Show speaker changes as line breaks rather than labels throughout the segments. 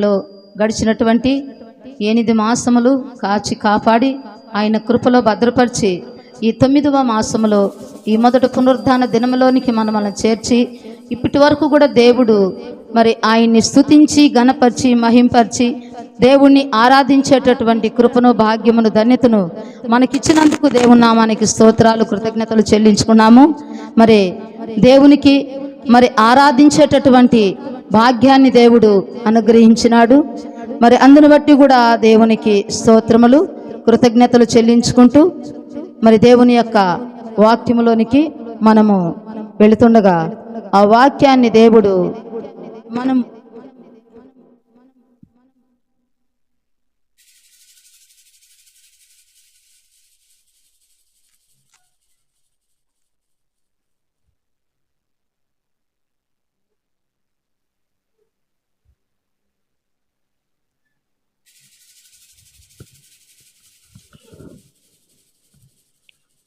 మనలో గడిచినటువంటి 8 మాసములు కాచి కాపాడి ఆయన కృపలో భద్రపరిచి ఈ 9వ మాసములో ఈ మొదటి పునరుద్ధాన దినములోనికి మనల్ని చేర్చి ఇప్పటి వరకు కూడా దేవుడు మరి ఆయన్ని స్తుతించి గణపరిచి మహింపరిచి దేవుణ్ణి ఆరాధించేటటువంటి కృపను భాగ్యమును ధన్యతను మనకిచ్చినందుకు దేవుని నామానికి స్తోత్రాలు కృతజ్ఞతలు చెల్లించుకున్నాము. మరి దేవునికి మరి ఆరాధించేటటువంటి భాగ్యాన్ని దేవుడు అనుగ్రహించినాడు. మరి అందును బట్టి కూడా దేవునికి స్తోత్రములు కృతజ్ఞతలు చెల్లించుకుంటూ మరి దేవుని యొక్క వాక్యములోనికి మనము వెళుతుండగా ఆ వాక్యాన్ని దేవుడు మనం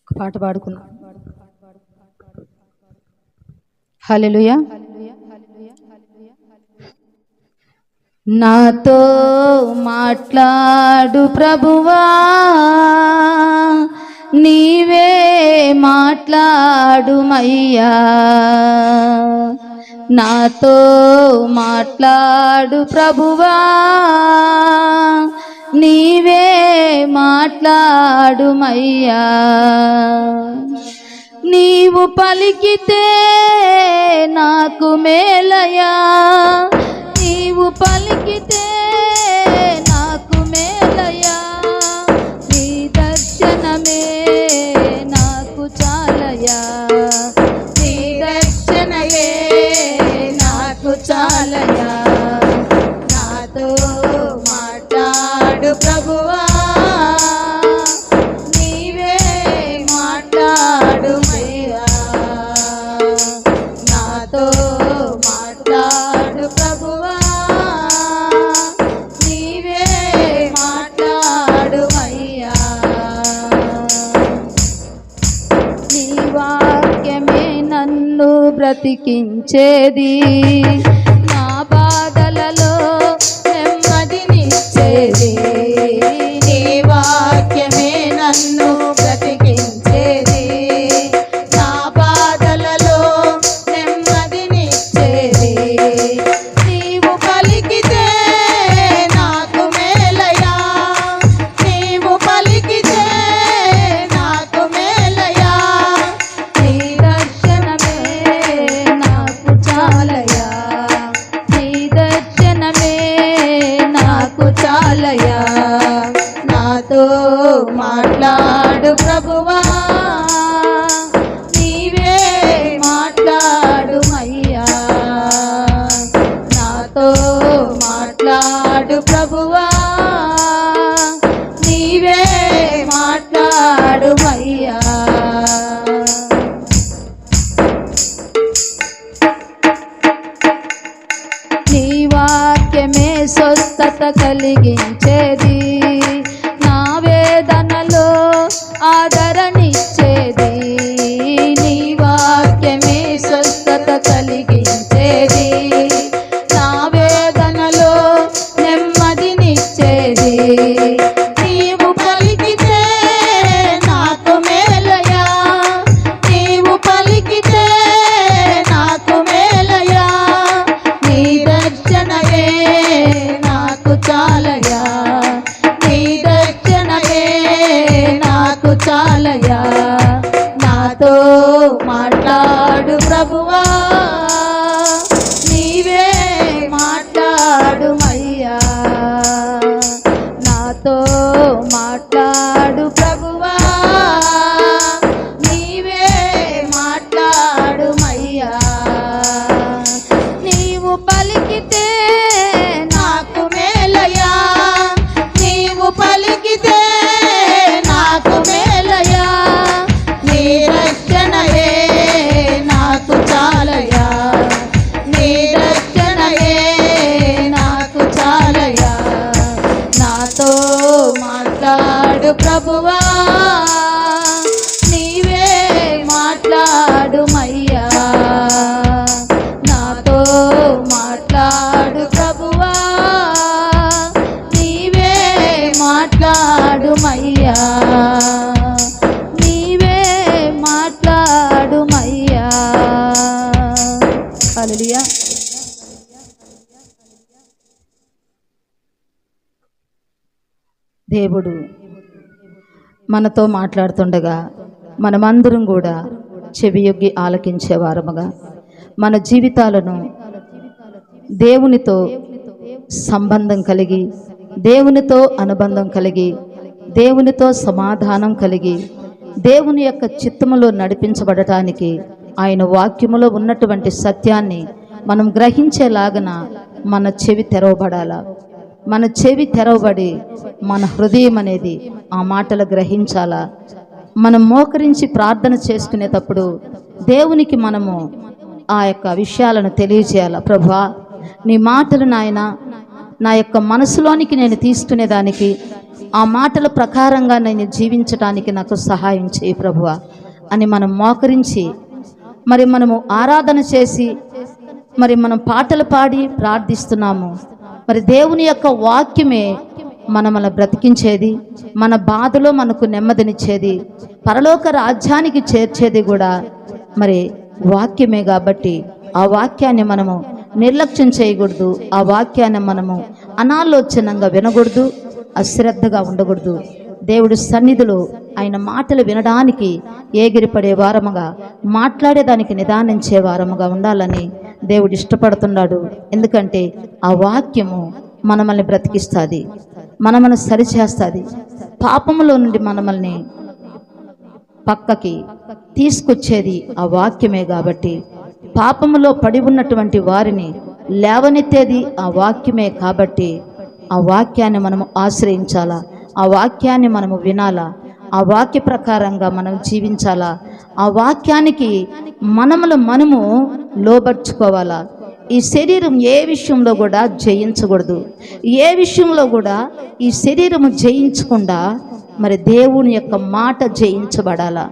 పాట పాడుకుందాం. హల్లెలూయా. నాతో మాట్లాడు ప్రభువా, నీవే మాట్లాడుమయ్యా. నాతో మాట్లాడు ప్రభువా, నీవే మాట్లాడుమయ్యా. నీవు పలికితే నాకు మేలయా, నీవు పలికితే నాకు మేలయా. నీ దర్శనమే నాకు చాలయా, నీ దర్శనమే నాకు చాలయా. నాతో మాట్లాడు ప్రభువా, నీవే మాట్లాడుమయ్యా. నాతో మాట్లాడు ప్రభువా, నీవే మాట్లాడుమయ్యా. నీ వాక్యమే నన్ను బ్రతికించేది, నా బాధలలో నెమ్మదినిచ్చేది. నీ వాక్యమే నన్ను బ్రతికించేది, నా బాధలలో నెమ్మదినిచ్చేది. నీవు పలికితే నాకు మేలయా, నీవు పలికితే నాకు మేలయా. నీ దర్శనమే నాకు చాలయా, నీ దర్శనమే నాకు చాలయా. నాతో మాట్లాడు ప్రభువా, నీవే మాట్లాడుమయ్యా. నాతో మాట్లాడు ప్రభువా, నీవే మాట్లాడుమయ్యా. నీ వాక్యమే స్వస్థత కలిగించేది, నా వేదనలో ఆదరణిచ్చేది. నీ వాక్యమే స్వస్థత కలిగించేది, నా వేదనలో నెమ్మదినిచ్చేది. నీవు పలికితే నాకు మేలయా, నీవు పలికితే నాకు మేలయా. నీ దర్శనమే నాకు చాలయా, నీ దర్శనమే నాకు చాలయా. నాతో మాట్లాడు ప్రభువా, నీవే మాట్లాడుమయ్యా. నాతో మాట్లాడు ప్రభువా, నీవే మాట్లాడుమయ్యా. నీవు పలికితే నాకు మేలయా, దేవుడు మనతో మాట్లాడుతుండగా మనమందరం కూడా చెవియొగ్గి ఆలకించే వారముగా మన జీవితాలను దేవునితో సంబంధం కలిగి, దేవునితో అనుబంధం కలిగి, దేవునితో సమాధానం కలిగి, దేవుని యొక్క చిత్తములో నడిపించబడటానికి ఆయన వాక్యములో ఉన్నటువంటి సత్యాన్ని మనం గ్రహించేలాగన మన చెవి తెరవబడాలా. మన చెవి తెరవబడి మన హృదయం అనేది ఆ మాటలు గ్రహించాలా. మనం మోకరించి ప్రార్థన చేసుకునేటప్పుడు దేవునికి మనము ఆ యొక్క విషయాలను తెలియజేయాలి. ప్రభువా, నీ మాటలు నాయన నా యొక్క మనసులోనికి నేను తీసుకునేదానికి, ఆ మాటల ప్రకారంగా నేను జీవించడానికి నాకు సహాయం చేయి ప్రభువా అని మనం మోకరించి మరి మనము ఆరాధన చేసి మరి మనం పాటలు పాడి ప్రార్థిస్తున్నాము. మరి దేవుని యొక్క వాక్యమే మనల్ని బ్రతికించేది, మన బాధలో మనకు నెమ్మదినిచ్చేది, పరలోక రాజ్యానికి చేర్చేది కూడా మరి వాక్యమే. కాబట్టి ఆ వాక్యాన్ని మనము నిర్లక్ష్యం చేయకూడదు. ఆ వాక్యాన్ని మనము అనాలోచనంగా వినకూడదు, అశ్రద్ధగా ఉండకూడదు. దేవుడి సన్నిధిలో ఆయన మాటలు వినడానికి ఏగిరిపడే వారముగా, మాట్లాడేదానికి నిదానించే వారముగా ఉండాలని దేవుడు ఇష్టపడుతున్నాడు. ఎందుకంటే ఆ వాక్యము మనల్ని బ్రతికిస్తుంది, మనల్ని సరిచేస్తుంది, పాపములో నుండి మనల్ని పక్కకి తీసుకొచ్చేది ఆ వాక్యమే. కాబట్టి పాపములో పడి ఉన్నటువంటి వారిని లేవనెత్తేది ఆ వాక్యమే. కాబట్టి ఆ వాక్యాన్ని మనము ఆశ్రయించాలా, ఆ వాక్యాన్ని మనము వినాలా, ఆ వాక్య ప్రకారంగా మనం జీవించాలా, ఆ వాక్యానికి మనము లోబర్చుకోవాలా. ఈ శరీరం ఏ విషయంలో కూడా జయించకూడదు, ఏ విషయంలో కూడా ఈ శరీరము జయించకుండా మరి దేవుని యొక్క మాట జయించబడాలా.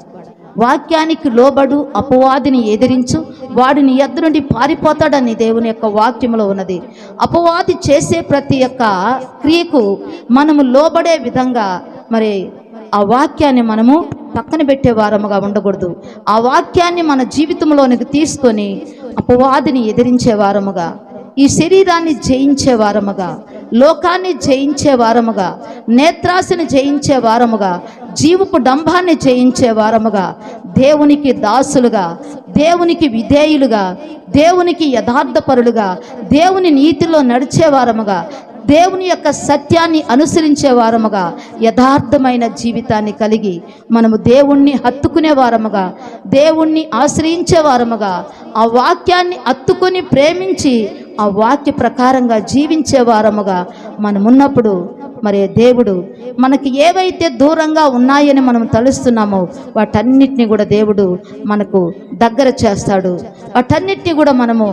వాక్యానికి లోబడు, అపవాదిని ఎదిరించు, వాడిని ఎద్దు నుండి పారిపోతాడని దేవుని యొక్క వాక్యంలో ఉన్నది. అపవాది చేసే ప్రతి ఒక్క క్రియకు మనము లోబడే విధంగా మరి ఆ వాక్యాన్ని మనము పక్కన పెట్టే వారముగా ఉండకూడదు. ఆ వాక్యాన్ని మన జీవితంలోనికి తీసుకొని అపవాదిని ఎదిరించే వారముగా, ఈ శరీరాన్ని జయించే వారముగా, లోకాన్ని జయించే వారముగా, నేత్రాశని జయించే వారముగా, జీవపు డంబాన్ని జయించే వారముగా, దేవునికి దాసులుగా, దేవునికి విధేయులుగా, దేవునికి యథార్థపరులుగా, దేవుని నీతిలో నడిచే వారముగా, దేవుని యొక్క సత్యాన్ని అనుసరించే వారముగా, యథార్థమైన జీవితాన్ని కలిగి మనము దేవుణ్ణి హత్తుకునే వారముగా, దేవుణ్ణి ఆశ్రయించే వారముగా, ఆ వాక్యాన్ని హత్తుకొని ప్రేమించి ఆ వాక్య ప్రకారంగా జీవించే వారముగా మనమున్నప్పుడు మరి దేవుడు మనకి ఏవైతే దూరంగా ఉన్నాయని మనం తలుస్తున్నామో వాటన్నిటిని కూడా దేవుడు మనకు దగ్గర చేస్తాడు. వాటన్నిటిని కూడా మనము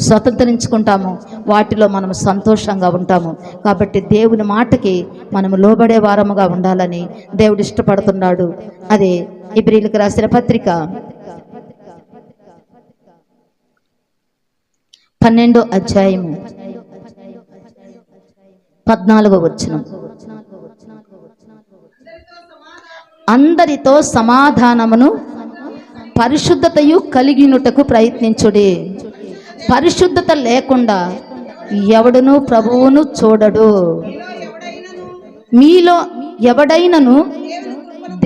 స్వతంత్రించుకుంటాము, వాటిలో మనం సంతోషంగా ఉంటాము. కాబట్టి దేవుని మాటకి మనము లోబడే వారముగా ఉండాలని దేవుడు ఇష్టపడుతున్నాడు. అదే ఇబ్రీయులకు రాసిన పత్రిక 12వ అధ్యాయము 14వ వచనం, అందరితో సమాధానమును పరిశుద్ధతయు కలిగినుటకు ప్రయత్నించుడి. పరిశుద్ధత లేకుండా ఎవడును ప్రభువును చూడడు. మీలో ఎవడైనను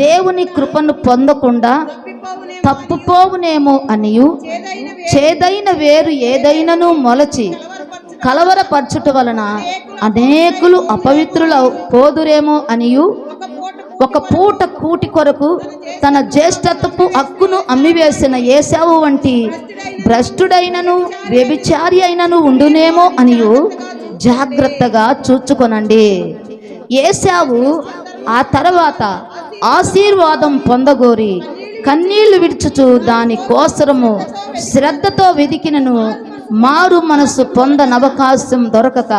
దేవుని కృపను పొందకుండా తప్పుపోవునేమో అనియు, చేదైన వేరు ఏదైనను మొలచి కలవరపరచుట వలన అనేకులు అపవిత్రుల పోదురేమో అనియు, ఒక పూట కూటి కొరకు తన జ్యేష్ఠత్వపు హక్కును అమ్మివేసిన ఏశావు వంటి భ్రష్టుడైనను వ్యభిచారి అయినను ఉండునేమో అనియు జాగ్రత్తగా చూచుకొనండి. ఏశావు ఆ తర్వాత ఆశీర్వాదం పొందగోరి కన్నీళ్లు విడుచుచు దాని కోసరము శ్రద్ధతో వెదికినను మారు మనసు పొందనవకాశం దొరకక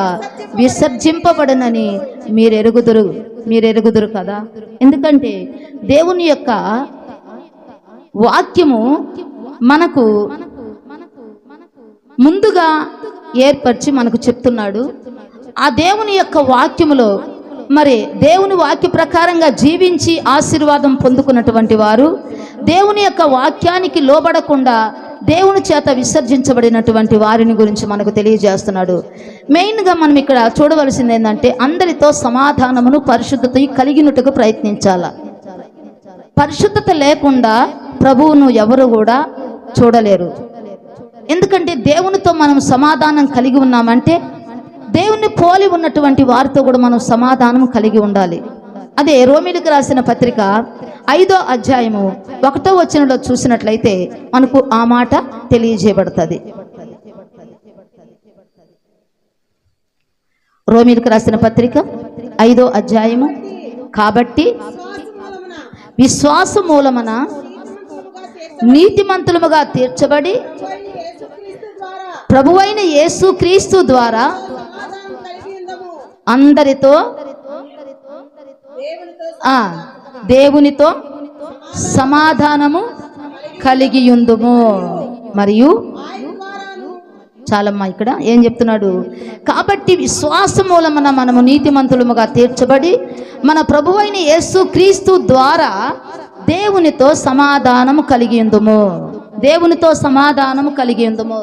విసర్జింపబడనని మీరెరుగుదురు కదా. ఎందుకంటే దేవుని యొక్క వాక్యము మనకు ముందుగా ఏర్పరిచి మనకు చెప్తున్నాడు. ఆ దేవుని యొక్క వాక్యములో మరి దేవుని వాక్య ప్రకారంగా జీవించి ఆశీర్వాదం పొందుకున్నటువంటి వారు, దేవుని యొక్క వాక్యానికి లోబడకుండా దేవుని చేత విసర్జించబడినటువంటి వారిని గురించి మనకు తెలియజేస్తున్నాడు. మెయిన్గా మనం ఇక్కడ చూడవలసింది ఏంటంటే, అందరితో సమాధానమును పరిశుద్ధత కలిగినట్టుకు ప్రయత్నించాల. పరిశుద్ధత లేకుండా ప్రభువును ఎవరు కూడా చూడలేరు. ఎందుకంటే దేవునితో మనం సమాధానం కలిగి ఉన్నామంటే దేవుని పోలి ఉన్నటువంటి వారితో కూడా మనం సమాధానం కలిగి ఉండాలి. అదే రోమీయులకు రాసిన పత్రిక 5వ అధ్యాయము 1వ వచనంలో చూసినట్లయితే మనకు ఆ మాట తెలియజేయబడుతుంది. రోమీయులకు రాసిన పత్రిక 5వ అధ్యాయము, కాబట్టి విశ్వాస మూలమున నీతిమంతులముగా తీర్చబడి ప్రభువైన యేసుక్రీస్తు ద్వారా అందరితో దేవునితో సమాధానము కలిగియుందుము. మరియు చాలమ్మా, ఇక్కడ ఏం చెప్తున్నాడు? కాబట్టి విశ్వాస మూలమున మనము నీతిమంతులముగా తీర్చబడి మన ప్రభువైన యేసుక్రీస్తు ద్వారా దేవునితో సమాధానము కలిగియుందుము. దేవునితో సమాధానము కలిగియుందుము.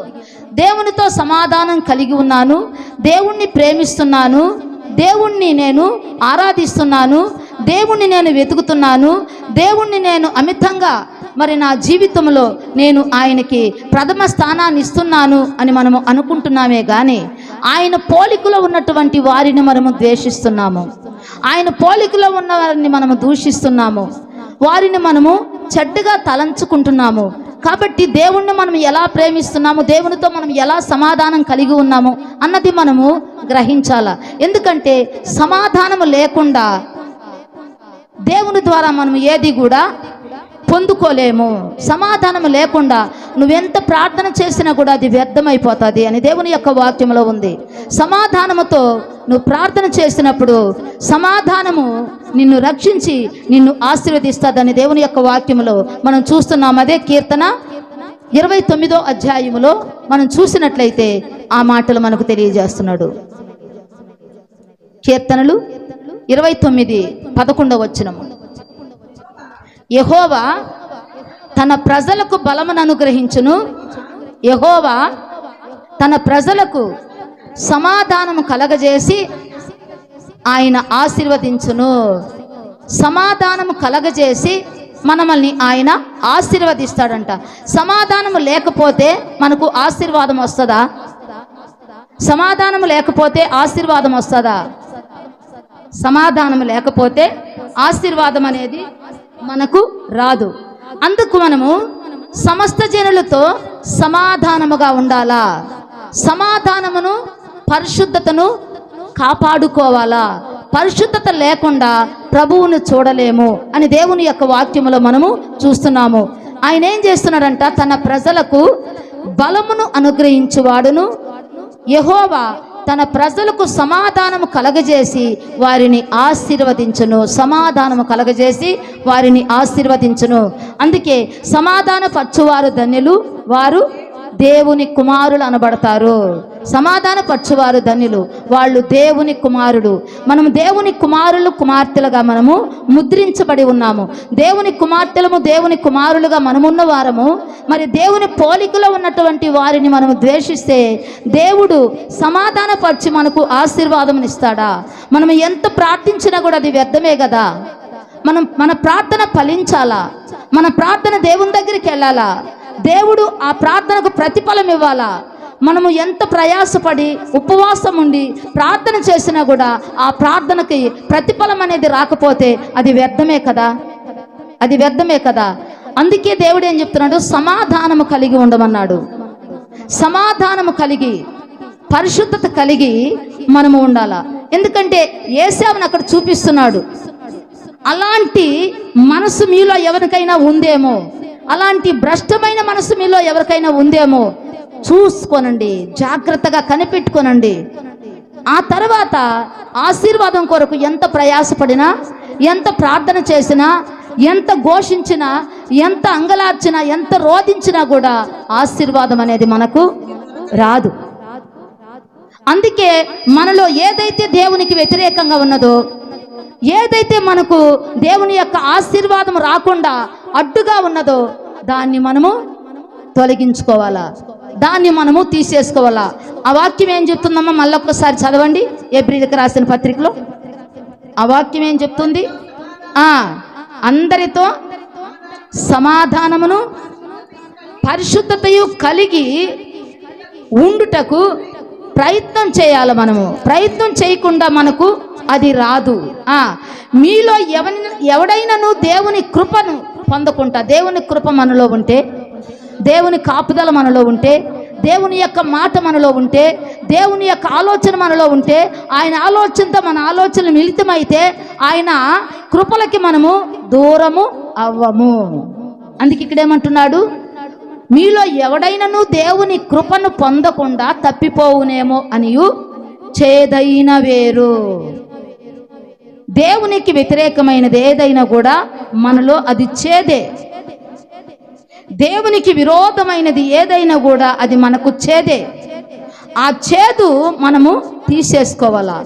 దేవునితో సమాధానం కలిగి ఉన్నాను, దేవుణ్ణి ప్రేమిస్తున్నాను, దేవుణ్ణి నేను ఆరాధిస్తున్నాను, దేవుణ్ణి నేను వెతుకుతున్నాను, దేవుణ్ణి నేను అమితంగా మరి నా జీవితంలో నేను ఆయనకి ప్రథమ స్థానాన్ని ఇస్తున్నాను అని మనము అనుకుంటున్నామే కానీ ఆయన పోలికలో ఉన్నటువంటి వారిని మనము ద్వేషిస్తున్నాము. ఆయన పోలికలో ఉన్న వారిని మనము దూషిస్తున్నాము, వారిని మనము చెడ్డగా తలంచుకుంటున్నాము. కాబట్టి దేవుణ్ణి మనం ఎలా ప్రేమిస్తున్నాము, దేవునితో మనం ఎలా సమాధానం కలిగి ఉన్నాము అన్నది మనము గ్రహించాల. ఎందుకంటే సమాధానము లేకుండా దేవుని ద్వారా మనం ఏది కూడా పొందుకోలేము. సమాధానం లేకుండా నువ్వెంత ప్రార్థన చేసినా కూడా అది వ్యర్థమైపోతుంది అని దేవుని యొక్క వాక్యంలో ఉంది. సమాధానముతో నువ్వు ప్రార్థన చేసినప్పుడు సమాధానము నిన్ను రక్షించి నిన్ను ఆశీర్వదిస్తుందని దేవుని యొక్క వాక్యంలో మనం చూస్తున్నాం. అదే కీర్తన 29వ అధ్యాయములో మనం చూసినట్లయితే ఆ మాటలు మనకు తెలియజేస్తున్నాడు. కీర్తనలు 29:11 వచనము, యెహోవా తన ప్రజలకు బలమును అనుగ్రహించును, యెహోవా తన ప్రజలకు సమాధానము కలగజేసి ఆయన ఆశీర్వదించును. సమాధానము కలగజేసి మనల్ని ఆయన ఆశీర్వదిస్తాడంట. సమాధానము లేకపోతే మనకు ఆశీర్వాదం వస్తుందా? సమాధానం లేకపోతే ఆశీర్వాదం వస్తుందా? సమాధానం లేకపోతే ఆశీర్వాదం అనేది మనకు రాదు. అందుకు మనము సమస్త జనులతో సమాధానముగా ఉండాలా. సమాధానమును పరిశుద్ధతను కాపాడుకోవాలా. పరిశుద్ధత లేకుండా ప్రభువును చూడలేము అని దేవుని యొక్క వాక్యములో మనము చూస్తున్నాము. ఆయన ఏం చేస్తున్నాడంట? తన ప్రజలకు బలమును అనుగ్రహించువాడును, యెహోవా తన ప్రజలకు సమాధానము కలగజేసి వారిని ఆశీర్వదించును. సమాధానము కలగజేసి వారిని ఆశీర్వదించును. అందుకే సమాధాన పరచువారు ధన్యులు, వారు దేవుని కుమారులు అనబడతారు. సమాధాన పరచువారు ధన్యులు, వాళ్ళు దేవుని కుమారుడు. మనం దేవుని కుమారులు కుమార్తెలుగా మనము ముద్రించబడి ఉన్నాము. దేవుని కుమార్తెలము దేవుని కుమారులుగా మనమున్న వారము. మరి దేవుని పోలికలో ఉన్నటువంటి వారిని మనము ద్వేషిస్తే దేవుడు సమాధాన పరిచి మనకు ఆశీర్వాదం ఇస్తాడా? మనం ఎంత ప్రార్థించినా కూడా అది వ్యర్థమే కదా. మన ప్రార్థన ఫలించాలా, మన ప్రార్థన దేవుని దగ్గరికి వెళ్ళాలా, దేవుడు ఆ ప్రార్థనకు ప్రతిఫలం ఇవ్వాలా. మనము ఎంత ప్రయాసపడి ఉపవాసం ఉండి ప్రార్థన చేసినా కూడా ఆ ప్రార్థనకి ప్రతిఫలం అనేది రాకపోతే అది వ్యర్థమే కదా, అది వ్యర్థమే కదా. అందుకే దేవుడు ఏం చెప్తున్నాడు? సమాధానము కలిగి ఉండమన్నాడు. సమాధానము కలిగి పరిశుద్ధత కలిగి మనము ఉండాలా. ఎందుకంటే యేసేవును అక్కడ చూపిస్తున్నాడు. అలాంటి మనసు మీలో ఎవరికైనా ఉందేమో, అలాంటి భ్రష్టమైన మనసు మీలో ఎవరికైనా ఉందేమో చూసుకోనండి, జాగ్రత్తగా కనిపెట్టుకోనండి. ఆ తర్వాత ఆశీర్వాదం కొరకు ఎంత ప్రయాసపడినా, ఎంత ప్రార్థన చేసినా, ఎంత ఘోషించినా, ఎంత అంగలార్చినా, ఎంత రోధించినా కూడా ఆశీర్వాదం అనేది మనకు రాదు. అందుకే మనలో ఏదైతే దేవునికి వ్యతిరేకంగా ఉన్నదో, ఏదైతే మనకు దేవుని యొక్క ఆశీర్వాదం రాకుండా అడ్డుగా ఉన్నదో దాన్ని మనము తొలగించుకోవాలా, దాన్ని మనము తీసేసుకోవాలా. ఆ వాక్యం ఏం చెప్తుందమ్మా? మళ్ళొక్కసారి చదవండి. ఏప్రిల్కి రాసిన పత్రికలో ఆ వాక్యం ఏం చెప్తుంది? అందరితో సమాధానమును పరిశుద్ధతయు కలిగి ఉండుటకు ప్రయత్నం చేయాలి. మనము ప్రయత్నం చేయకుండా మనకు అది రాదు. మీలో ఎవడైనాను దేవుని కృపను పొందకుండా, దేవుని కృప మనలో ఉంటే, దేవుని కాపుదల మనలో ఉంటే, దేవుని యొక్క మాట మనలో ఉంటే, దేవుని యొక్క ఆలోచన మనలో ఉంటే, ఆయన ఆలోచనతో మన ఆలోచనలు మిళితమైతే ఆయన కృపలకి మనము దూరము అవ్వము. అందుకే ఇక్కడ ఏమంటున్నాడు? మీలో ఎవడైనాను దేవుని కృపను పొందకుండా తప్పిపోవునేమో అనియు చేదైన వేరు. దేవునికి వ్యతిరేకమైనది ఏదైనా కూడా మనలో అది చేదే. దేవునికి విరోధమైనది ఏదైనా కూడా అది మనకు చేదే. ఆ చేదు మనము తీసేసుకోవాలా.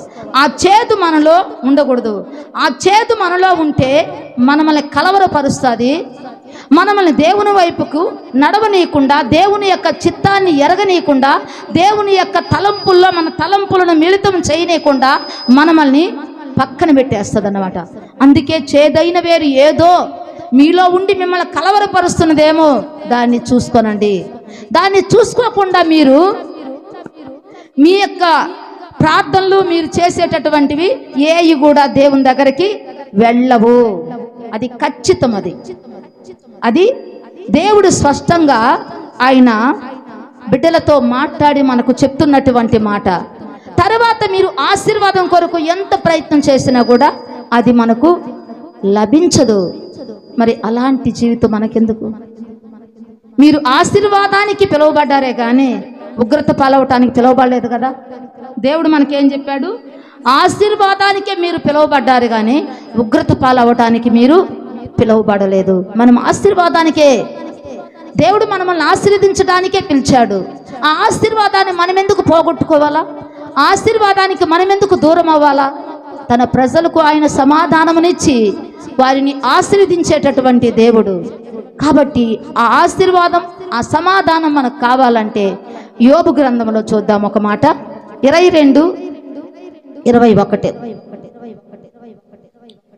ఆ చేదు మనలో ఉండకూడదు. ఆ చేదు మనలో ఉంటే మనల్ని కలవరపరుస్తుంది. మనల్ని దేవుని వైపుకు నడవనీయకుండా, దేవుని యొక్క చిత్తాన్ని ఎరగనీయకుండా, దేవుని యొక్క తలంపుల్లో మన తలంపులను మిళితం చేయనీయకుండా మనల్ని పక్కన పెట్టేస్తుంది అన్నమాట. అందుకే చేదైన వేరు ఏదో మీలో ఉండి మిమ్మల్ని కలవరపరుస్తున్నదేమో దాన్ని చూసుకోనండి. దాన్ని చూసుకోకుండా మీరు మీ యొక్క ప్రార్థనలు మీరు చేసేటటువంటివి ఏవి కూడా దేవుని దగ్గరికి వెళ్ళవు. అది ఖచ్చితం. అది దేవుడు స్పష్టంగా ఆయన బిడ్డలతో మాట్లాడి మనకు చెప్తున్నటువంటి మాట. తర్వాత మీరు ఆశీర్వాదం కొరకు ఎంత ప్రయత్నం చేసినా కూడా అది మనకు లభించదు. మరి అలాంటి జీవితం మనకెందుకు? మీరు ఆశీర్వాదానికి పిలువబడ్డారే కానీ ఉగ్రత పాలవటానికి పిలువబడలేదు కదా. దేవుడు మనకేం చెప్పాడు? ఆశీర్వాదానికే మీరు పిలువబడ్డారు కానీ ఉగ్రత పాలవటానికి మీరు పిలువబడలేదు. మనం ఆశీర్వాదానికే, దేవుడు మనల్ని ఆశీర్వదించడానికే పిలిచాడు. ఆ ఆశీర్వాదాన్ని మనం ఎందుకు పోగొట్టుకోవాలా? ఆశీర్వాదానికి మనం ఎందుకు దూరం అవ్వాలా? తన ప్రజలకు ఆయన సమాధానమునిచ్చి వారిని ఆశీర్వదించేటటువంటి దేవుడు. కాబట్టి ఆ ఆశీర్వాదం, ఆ సమాధానం మనకు కావాలంటే యోబు గ్రంథంలో చూద్దాం ఒక మాట. 22:21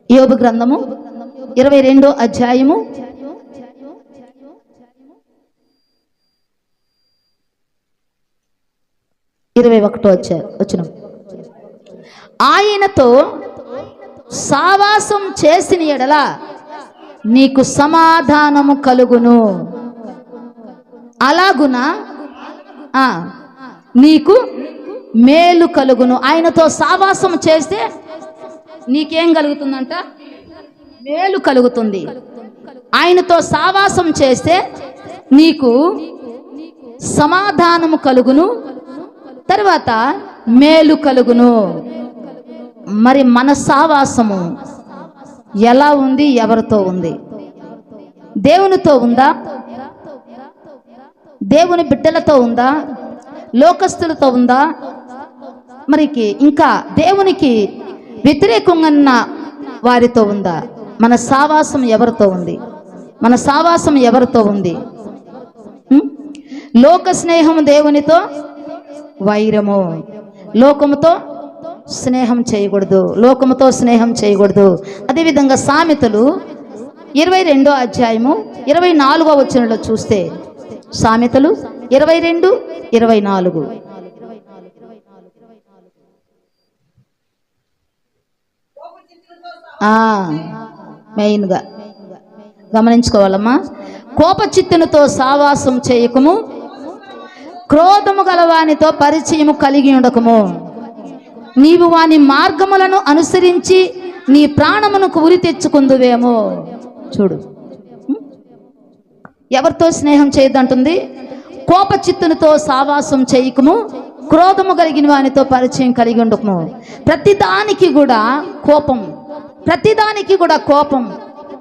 యోబు గ్రంథము 22వ అధ్యాయము 21వ వచనం. ఆయనతో సావాసం చేసిన ఎడల నీకు సమాధానము కలుగును, అలాగున నీకు మేలు కలుగును. ఆయనతో సావాసం చేస్తే నీకేం కలుగుతుందంట? మేలు కలుగుతుంది. ఆయనతో సావాసం చేస్తే నీకు సమాధానము కలుగును, తర్వాత మేలు కలుగును. మరి మన సావాసము ఎలా ఉంది? ఎవరితో ఉంది? దేవునితో ఉందా? దేవుని బిడ్డలతో ఉందా? లోకస్తులతో ఉందా? మరికి ఇంకా దేవునికి వ్యతిరేకంగా వారితో ఉందా? మన సావాసం ఎవరితో ఉంది? మన సావాసం ఎవరితో ఉంది? లోక స్నేహం దేవునితో వైరము. లోకముతో స్నేహం చేయకూడదు, లోకముతో స్నేహం చేయకూడదు. అదేవిధంగా సామెతలు 22వ అధ్యాయము 24వ వచనంలో చూస్తే, సామెతలు 22:24 మెయిన్గా గమనించుకోవాలమ్మా. కోపచిత్తునితో సావాసం చేయకము, క్రోధము గలవానితో పరిచయము కలిగి ఉండకము. నీవు వాని మార్గములను అనుసరించి నీ ప్రాణమునకు ఉరి తెచ్చుకుందువేమో. చూడు, ఎవరితో స్నేహం చేయొద్దంటుంది? కోపచిత్తునితో సావాసం చేయకము, క్రోధము కలిగిన వానితో పరిచయం కలిగి ఉండకము. ప్రతిదానికి కూడా కోపం, ప్రతిదానికి కూడా కోపం.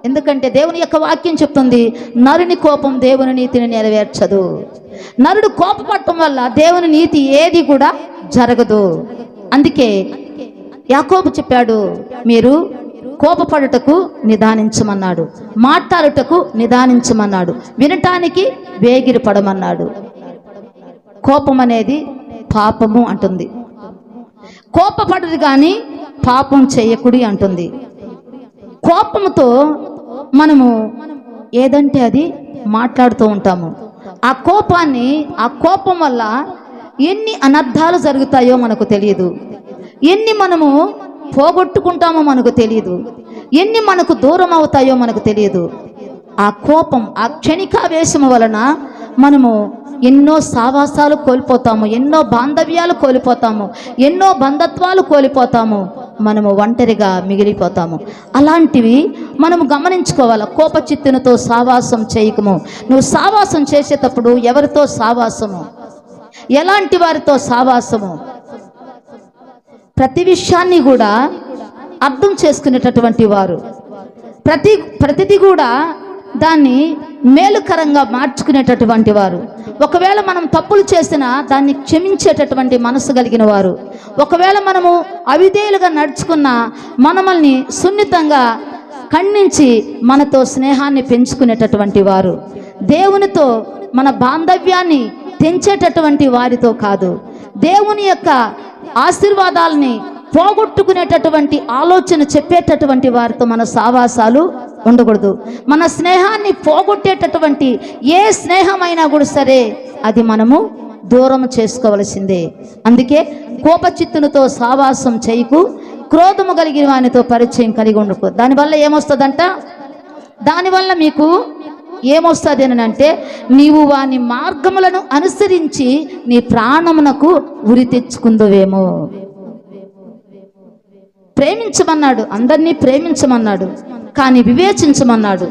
ఎందుకంటే దేవుని యొక్క వాక్యం చెప్తుంది, నరుని కోపం దేవుని నీతిని నెరవేర్చదు. నరుడు కోపపడటం వల్ల దేవుని నీతి ఏది కూడా జరగదు. అందుకే యాకోబు చెప్పాడు, మీరు కోపపడుటకు నిదానించమన్నాడు, మాట్లాడుటకు నిదానించమన్నాడు, వినటానికి వేగిరి పడమన్నాడు. కోపం అనేది పాపము అంటుంది. కోపపడరు కానీ పాపం చేయకుడి అంటుంది. కోపంతో మనము ఏదంటే అది మాట్లాడుతూ ఉంటాము. ఆ కోపం వల్ల ఎన్ని అనర్థాలు జరుగుతాయో మనకు తెలియదు, ఎన్ని మనము పోగొట్టుకుంటామో మనకు తెలియదు, ఎన్ని మనకు దూరం అవుతాయో మనకు తెలియదు. ఆ కోపం, ఆ క్షణికావేశము వలన మనము ఎన్నో సావాసాలు కోల్పోతాము, ఎన్నో బాంధవ్యాలు కోల్పోతాము, ఎన్నో బంధత్వాలు కోల్పోతాము, మనము ఒంటరిగా మిగిలిపోతాము. అలాంటివి మనము గమనించుకోవాలి. కోపచిత్తునితో సావాసం చేయకము. నువ్వు సావాసం చేసేటప్పుడు ఎవరితో సావాసము, ఎలాంటి వారితో సావాసము, ప్రతి విషయాన్ని కూడా అర్థం చేసుకునేటటువంటి వారు, ప్రతిదీ కూడా దాన్ని మేలుకరంగా మార్చుకునేటటువంటి వారు, ఒకవేళ మనం తప్పులు చేసినా దాన్ని క్షమించేటటువంటి మనసు కలిగిన వారు, ఒకవేళ మనము అవిధేయులుగా నడుచుకున్నా మనల్ని సున్నితంగా ఖండించి మనతో స్నేహాన్ని పెంచుకునేటటువంటి వారు, దేవునితో మన బాంధవ్యాన్ని తెంచేటటువంటి వారితో కాదు, దేవుని యొక్క ఆశీర్వాదాలని పోగొట్టుకునేటటువంటి ఆలోచన చెప్పేటటువంటి వారితో మన సావాసాలు ఉండకూడదు. మన స్నేహాన్ని పోగొట్టేటటువంటి ఏ స్నేహమైనా కూడా సరే అది మనము దూరం చేసుకోవలసిందే. అందుకే కోపచిత్తునితో సావాసం చేయకు, క్రోధము కలిగిన వానితో పరిచయం కలిగి ఉండకు. దానివల్ల ఏమొస్తుందంట, దానివల్ల మీకు ఏమొస్తుంది అని అంటే, నీవు వాని మార్గములను అనుసరించి నీ ప్రాణమునకు ఉరి తెచ్చుకుందువేమో. ప్రేమించమన్నాడు, అందరినీ ప్రేమించమన్నాడు, కానీ వివేచించమన్నాడు.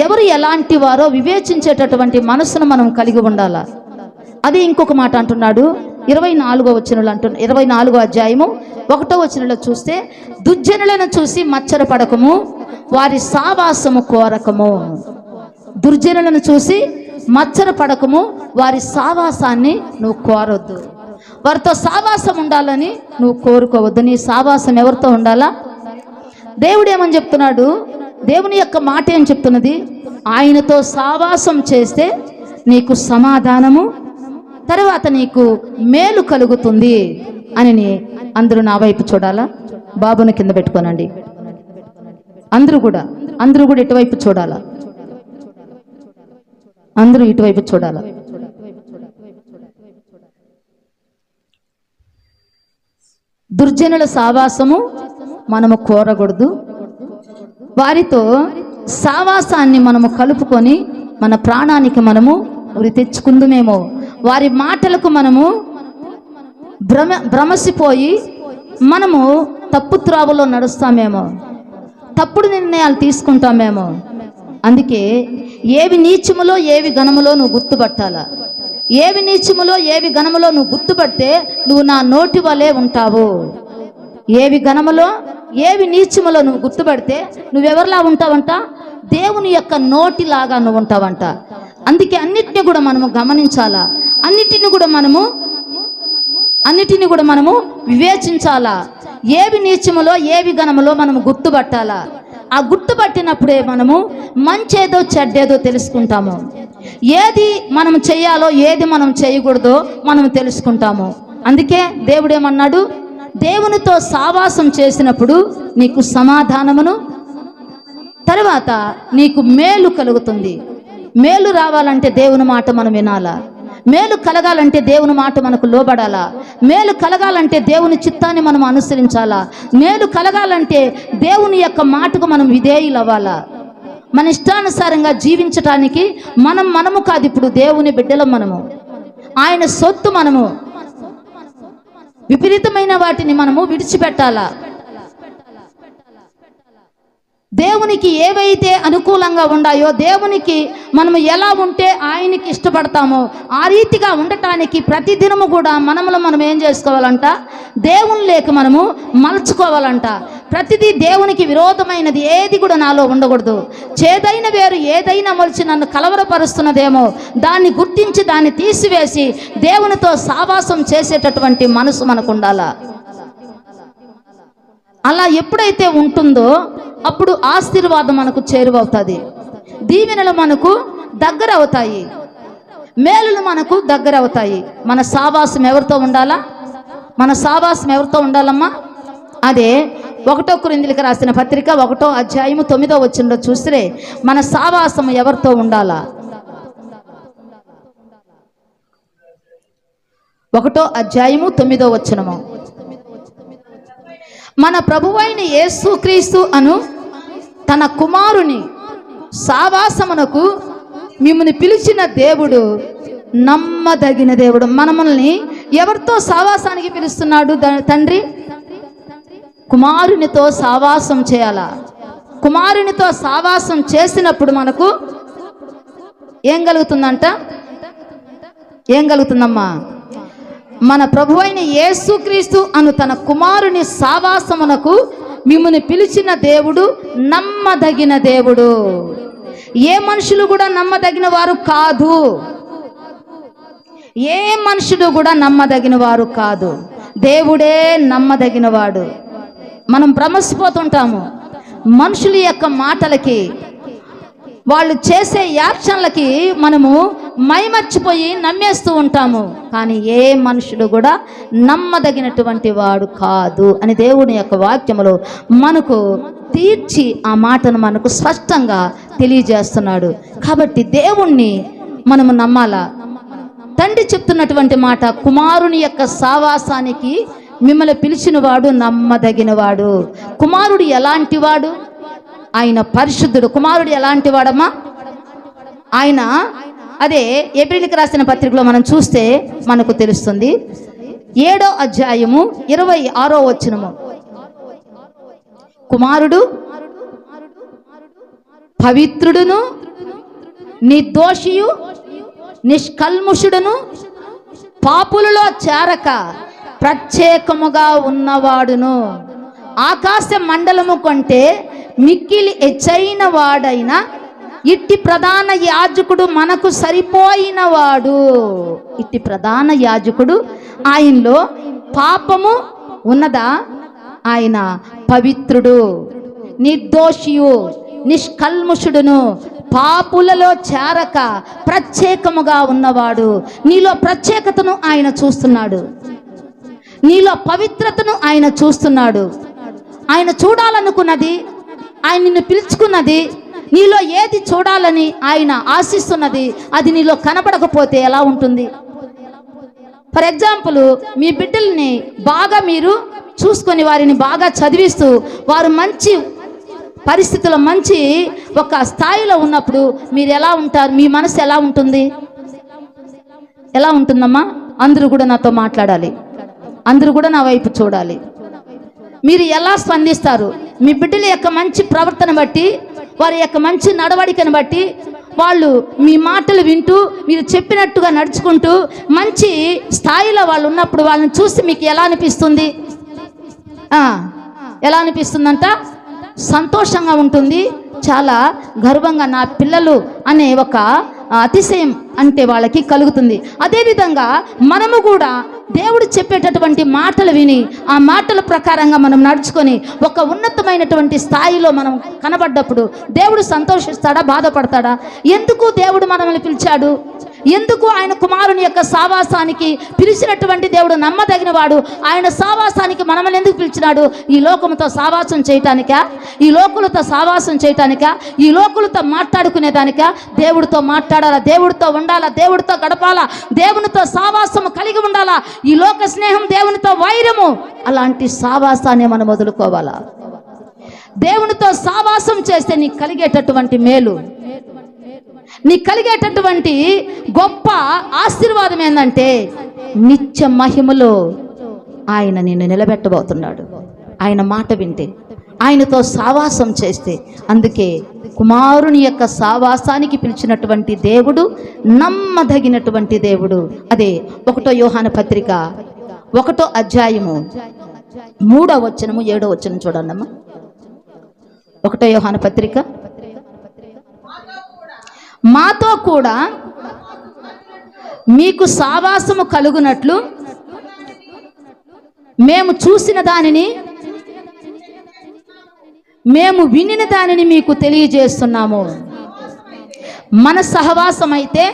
ఎవరు ఎలాంటి వారో వివేచించేటటువంటి మనసును మనం కలిగి ఉండాలా. అది ఇంకొక మాట అంటున్నాడు 24వ అధ్యాయము 1వ వచనంలో చూస్తే, దుర్జనులను చూసి మచ్చరపడకము, వారి సావాసము కోరకము. దుర్జనులను చూసి మచ్చరపడకము, వారి సావాసాన్ని నువ్వు కోరొద్దు. వారితో సావాసం ఉండాలని నువ్వు కోరుకోవద్దు. నీ సావాసం ఎవరితో ఉండాలా? దేవుడు ఏమని చెప్తున్నాడు? దేవుని యొక్క మాట ఏం చెప్తున్నది? ఆయనతో సావాసం చేస్తే నీకు సమాధానము, తర్వాత నీకు మేలు కలుగుతుంది అని. అందరూ నా వైపు చూడాలా? బాబుని కింద పెట్టుకోనండి. అందరూ కూడా ఇటువైపు చూడాలా, అందరూ ఇటువైపు చూడాలా. దుర్జనుల సావాసము మనము కోరకూడదు. వారితో సావాసాన్ని మనము కలుపుకొని మన ప్రాణానికి ఉరి తెచ్చుకుందుమేమో. వారి మాటలకు మనము భ్రమసిపోయి మనము తప్పు త్రోవలో నడుస్తామేమో, తప్పుడు నిర్ణయాలు తీసుకుంటామేమో. అందుకే ఏవి నీచములో ఏవి ఘనములో నువ్వు గుర్తుపట్టాలా. ఏవి నీచములో ఏవి ఘనములో నువ్వు గుర్తుపడితే నువ్వు నా నోటి వలె ఉంటావు. ఏవి ఘనములో ఏవి నీచములో నువ్వు గుర్తుపడితే నువ్వెవరిలా ఉంటావంట? దేవుని యొక్క నోటిలాగా నువ్వు ఉంటావంట. అందుకే అన్నిటిని కూడా మనము గమనించాలా, అన్నిటిని కూడా మనము వివేచించాలా. ఏవి నీచములో ఏవి ఘనములో మనము గుర్తుపట్టాలా. ఆ గుర్తుపట్టినప్పుడే మనము మంచేదో చెడ్డేదో తెలుసుకుంటాము. ఏది మనం చేయాలో ఏది మనం చేయకూడదో మనం తెలుసుకుంటాము. అందుకే దేవుడు ఏమన్నాడు? దేవునితో సావాసం చేసినప్పుడు నీకు సమాధానమును, తర్వాత నీకు మేలు కలుగుతుంది. మేలు రావాలంటే దేవుని మాట మనం వినాలా. మేలు కలగాలంటే దేవుని మాట మనకు లోబడాలా. మేలు కలగాలంటే దేవుని చిత్తాన్ని మనం అనుసరించాలా. మేలు కలగాలంటే దేవుని యొక్క మాటకు మనం విధేయులు అవ్వాలా. మన ఇష్టానుసారంగా జీవించటానికి మనము కాదు, ఇప్పుడు దేవుని బిడ్డలం, మనము ఆయన సొత్తు. మనము విపరీతమైన వాటిని మనము విడిచిపెట్టాలా. దేవునికి ఏవైతే అనుకూలంగా ఉన్నాయో, దేవునికి మనము ఎలా ఉంటే ఆయనకి ఇష్టపడతామో ఆ రీతిగా ఉండటానికి ప్రతిదినము కూడా మనం ఏం చేసుకోవాలంట? దేవుని లేక మనము మలుచుకోవాలంట. ప్రతిదీ దేవునికి విరోధమైనది ఏది కూడా నాలో ఉండకూడదు. చేదైన వేరు ఏదైనా మొలిచి నన్ను కలవరపరుస్తున్నదేమో దాన్ని గుర్తించి దాన్ని తీసివేసి దేవునితో సావాసం చేసేటటువంటి మనసు మనకు ఉండాలా. అలా ఎప్పుడైతే ఉంటుందో అప్పుడు ఆశీర్వాదం మనకు చేరువవుతుంది, దీవెనలు మనకు దగ్గర అవుతాయి, మేలులు మనకు దగ్గర అవుతాయి. మన సావాసం ఎవరితో ఉండాలా? మన సావాసం ఎవరితో ఉండాలమ్మా? అదే 1 కొరింథీయులకు రాసిన పత్రిక 1వ అధ్యాయము 9వ వచనంలో చూస్తే మన సావాసం ఎవరితో ఉండాలా? 1వ అధ్యాయము 9వ వచనము, మన ప్రభువైన యేసుక్రీస్తు అను తన కుమారుని సావాసమునకు మిమ్మల్ని పిలిచిన దేవుడు నమ్మదగిన దేవుడు. మనల్ని ఎవరితో సావాసానికి పిలుస్తున్నాడు తండ్రి? కుమారునితో సావాసం చేయాలా? కుమారునితో సావాసం చేసినప్పుడు మనకు ఏం కలుగుతుందంట? ఏం కలుగుతుందమ్మా? మన ప్రభువైన యేసుక్రీస్తు అను తన కుమారుని సావాసమునకు మిమ్మల్ని పిలిచిన దేవుడు నమ్మదగిన దేవుడు. ఏ మనుషులు కూడా నమ్మదగిన వారు కాదు. ఏ మనుషుడు కూడా నమ్మదగిన వారు కాదు. దేవుడే నమ్మదగినవాడు. మనం భ్రమసిపోతుంటాము మనుషుల యొక్క మాటలకి, వాళ్ళు చేసే యాక్షన్లకి మనము మైమర్చిపోయి నమ్మేస్తూ ఉంటాము. కానీ ఏ మనుషుడు కూడా నమ్మదగినటువంటి వాడు కాదు అని దేవుని యొక్క వాక్యములో మనకు తీర్చి ఆ మాటను మనకు స్పష్టంగా తెలియజేస్తున్నాడు. కాబట్టి దేవుణ్ణి మనము నమ్మాలా. తండ్రి చెప్తున్నటువంటి మాట, కుమారుని యొక్క సావాసానికి మిమ్మల్ని పిలిచిన వాడు నమ్మదగినవాడు. కుమారుడు ఎలాంటి వాడు? ఆయన పరిశుద్ధుడు. కుమారుడు ఎలాంటి వాడమ్మా? ఆయన అదే ఏప్రిల్కి రాసిన పత్రికలో మనం చూస్తే మనకు తెలుస్తుంది. 7వ అధ్యాయము 26వ వచనము, కుమారుడు పవిత్రుడును నిర్దోషియు నిష్కల్ముషుడును పాపులలో చేరక ప్రత్యేకముగా ఉన్నవాడును, ఆకాశ మండలము కంటే మిక్కిలి హెచ్చైన వాడైన ఇట్టి ప్రధాన యాజకుడు మనకు సరిపోయిన వాడు. ఇట్టి ప్రధాన యాజకుడు, ఆయనలో పాపము ఉన్నదా? ఆయన పవిత్రుడు, నిర్దోషియు, నిష్కల్ముషుడును, పాపులలో చేరక ప్రత్యేకముగా ఉన్నవాడు. నీలో ప్రత్యేకతను ఆయన చూస్తున్నాడు. నీలో పవిత్రతను ఆయన చూస్తున్నాడు. ఆయన చూడాలనుకున్నది, ఆయన నిన్ను పిలుచుకున్నది, నీలో ఏది చూడాలని ఆయన ఆశిస్తున్నది, అది నీలో కనబడకపోతే ఎలా ఉంటుంది? ఫర్ ఎగ్జాంపుల్, మీ బిడ్డల్ని బాగా మీరు చూసుకొని వారిని బాగా చదివిస్తూ వారు మంచి పరిస్థితుల్లో మంచి ఒక స్థాయిలో ఉన్నప్పుడు మీరు ఎలా ఉంటారు? మీ మనసు ఎలా ఉంటుంది? ఎలా ఉంటుందమ్మా? అందరూ కూడా నాతో మాట్లాడాలి, అందరూ కూడా నా వైపు చూడాలి. మీరు ఎలా స్పందిస్తారు? మీ బిడ్డల యొక్క మంచి ప్రవర్తన బట్టి, వారి యొక్క మంచి నడవడికను బట్టి, వాళ్ళు మీ మాటలు వింటూ మీరు చెప్పినట్టుగా నడుచుకుంటూ మంచి స్థాయిలో వాళ్ళు ఉన్నప్పుడు వాళ్ళని చూసి మీకు ఎలా అనిపిస్తుంది? ఎలా అనిపిస్తుందంట? సంతోషంగా ఉంటుంది, చాలా గర్వంగా నా పిల్లలు అనే ఒక అతిశయం అంటే వాళ్ళకి కలుగుతుంది. అదేవిధంగా మనము కూడా దేవుడు చెప్పేటటువంటి మాటలు విని ఆ మాటల ప్రకారంగా మనం నడుచుకొని ఒక ఉన్నతమైనటువంటి స్థాయిలో మనం కనబడ్డప్పుడు దేవుడు సంతోషిస్తాడా? బాధపడతాడా? ఎందుకు దేవుడు మనల్ని పిలిచాడు? ఎందుకు ఆయన కుమారుని యొక్క సావాసానికి పిలిచినటువంటి దేవుడు నమ్మదగిన వాడు? ఆయన సావాసానికి మనల్ని ఎందుకు పిలిచినాడు? ఈ లోకముతో సావాసం చేయటానికా? ఈ లోకులతో సావాసం చేయటానికా? ఈ లోకులతో మాట్లాడుకునేదానికా? దేవుడితో మాట్లాడాలా, దేవుడితో ఉండాలా, దేవుడితో గడపాలా, దేవునితో సావాసము కలిగి ఉండాలా. ఈ లోక స్నేహం, దేవునితో వైరము, అలాంటి సావాసాన్ని మనం వదులుకోవాలా. దేవునితో సావాసం చేస్తే నీకు కలిగేటటువంటి మేలు, నీకు కలిగేటటువంటి గొప్ప ఆశీర్వాదం ఏంటంటే నిత్య మహిమలో ఆయన నిన్ను నిలబెట్టబోతున్నాడు. ఆయన మాట వింటే, ఆయనతో సావాసం చేస్తే. అందుకే కుమారుని యొక్క సావాసానికి పిలిచినటువంటి దేవుడు నమ్మదగినటువంటి దేవుడు. అదే 1వ యోహాను పత్రిక 1వ అధ్యాయము 3వ వచనము 7వ వచనం చూడండి అమ్మా. 1వ యోహాను పత్రిక, మాతో కూడా మీకు సావాసము కలుగునట్లు మేము చూసిన దానిని మేము వినిన దానిని మీకు తెలియజేస్తున్నాము. మన సహవాసం అయితే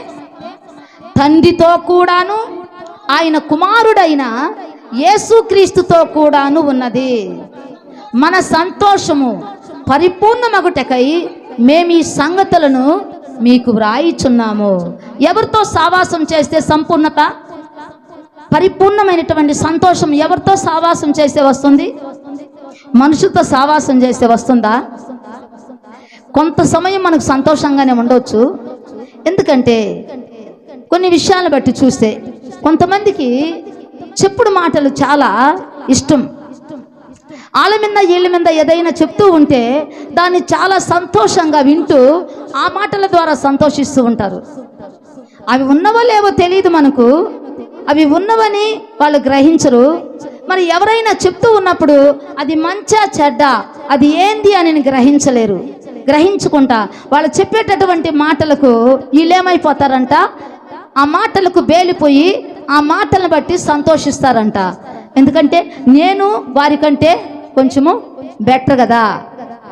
తండ్రితో కూడాను ఆయన కుమారుడైన యేసుక్రీస్తుతో కూడాను ఉన్నది. మన సంతోషము పరిపూర్ణమగుటకై మేము ఈ సంగతులను మీకు వ్రాయిచున్నాము. ఎవరితో సావాసం చేస్తే సంపూర్ణత, పరిపూర్ణమైనటువంటి సంతోషం ఎవరితో సావాసం చేస్తే వస్తుంది? మనుషులతో సావాసం చేస్తే వస్తుందా? కొంత సమయం మనకు సంతోషంగానే ఉండవచ్చు. ఎందుకంటే కొన్ని విషయాలను బట్టి చూస్తే కొంతమందికి చెప్పుడు మాటలు చాలా ఇష్టం. వాళ్ళ మీద వీళ్ళ మీద ఏదైనా చెప్తూ ఉంటే దాన్ని చాలా సంతోషంగా వింటూ ఆ మాటల ద్వారా సంతోషిస్తూ ఉంటారు. అవి ఉన్నవో లేవో తెలియదు మనకు, అవి ఉన్నవని వాళ్ళు గ్రహించరు. మరి ఎవరైనా చెప్తూ ఉన్నప్పుడు అది మంచా చెడ్డ, అది ఏంది అని గ్రహించలేరు. గ్రహించుకుంటా వాళ్ళు చెప్పేటటువంటి మాటలకు వీళ్ళేమైపోతారంట, ఆ మాటలకు బేలిపోయి ఆ మాటలను బట్టి సంతోషిస్తారంట. ఎందుకంటే నేను వారికంటే కొంచెము బెటర్ కదా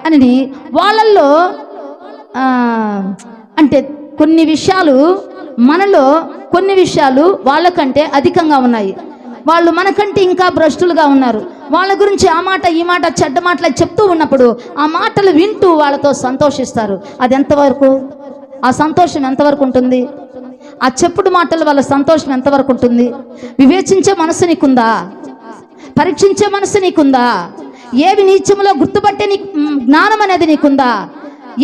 అని వాళ్ళల్లో అంటే కొన్ని విషయాలు మనలో, కొన్ని విషయాలు వాళ్ళకంటే అధికంగా ఉన్నాయి. వాళ్ళు మనకంటే ఇంకా భ్రష్టులుగా ఉన్నారు. వాళ్ళ గురించి ఆ మాట ఈ మాట చెడ్డ మాటలు చెప్తూ ఉన్నప్పుడు ఆ మాటలు వింటూ వాళ్ళతో సంతోషిస్తారు. అది ఎంతవరకు, ఆ సంతోషం ఎంతవరకు ఉంటుంది? ఆ చెప్పుడు మాటలు వాళ్ళ సంతోషం ఎంతవరకు ఉంటుంది? వివేచించే మనసు నీకుందా? పరీక్షించే మనసు నీకుందా? ఏవి నీచములో గుర్తుపట్టే జ్ఞానం అనేది నీకుందా?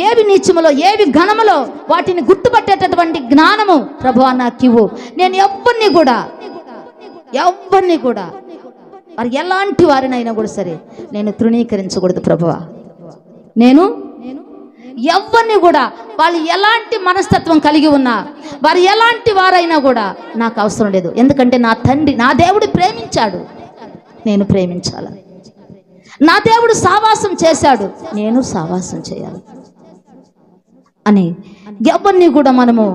ఏవి నీచములో ఏవి ఘనములో వాటిని గుర్తుపట్టేటటువంటి జ్ఞానము ప్రభువా నాకివ్వు. నేను ఎవరిని కూడా వారు ఎలాంటి వారినైనా కూడా సరే నేను తృణీకరించకూడదు ప్రభువా. నేను ఎవరిని కూడా వాళ్ళు ఎలాంటి మనస్తత్వం కలిగి ఉన్నా, వారు ఎలాంటి వారైనా కూడా నాకు అవసరం లేదు. ఎందుకంటే నా తండ్రి, నా దేవుడు ప్రేమించాడు, నేను ప్రేమించాలి. నా దేవుడు సావాసం చేశాడు, నేను సావాసం చేయాలి అని ఎవరిని కూడా మనము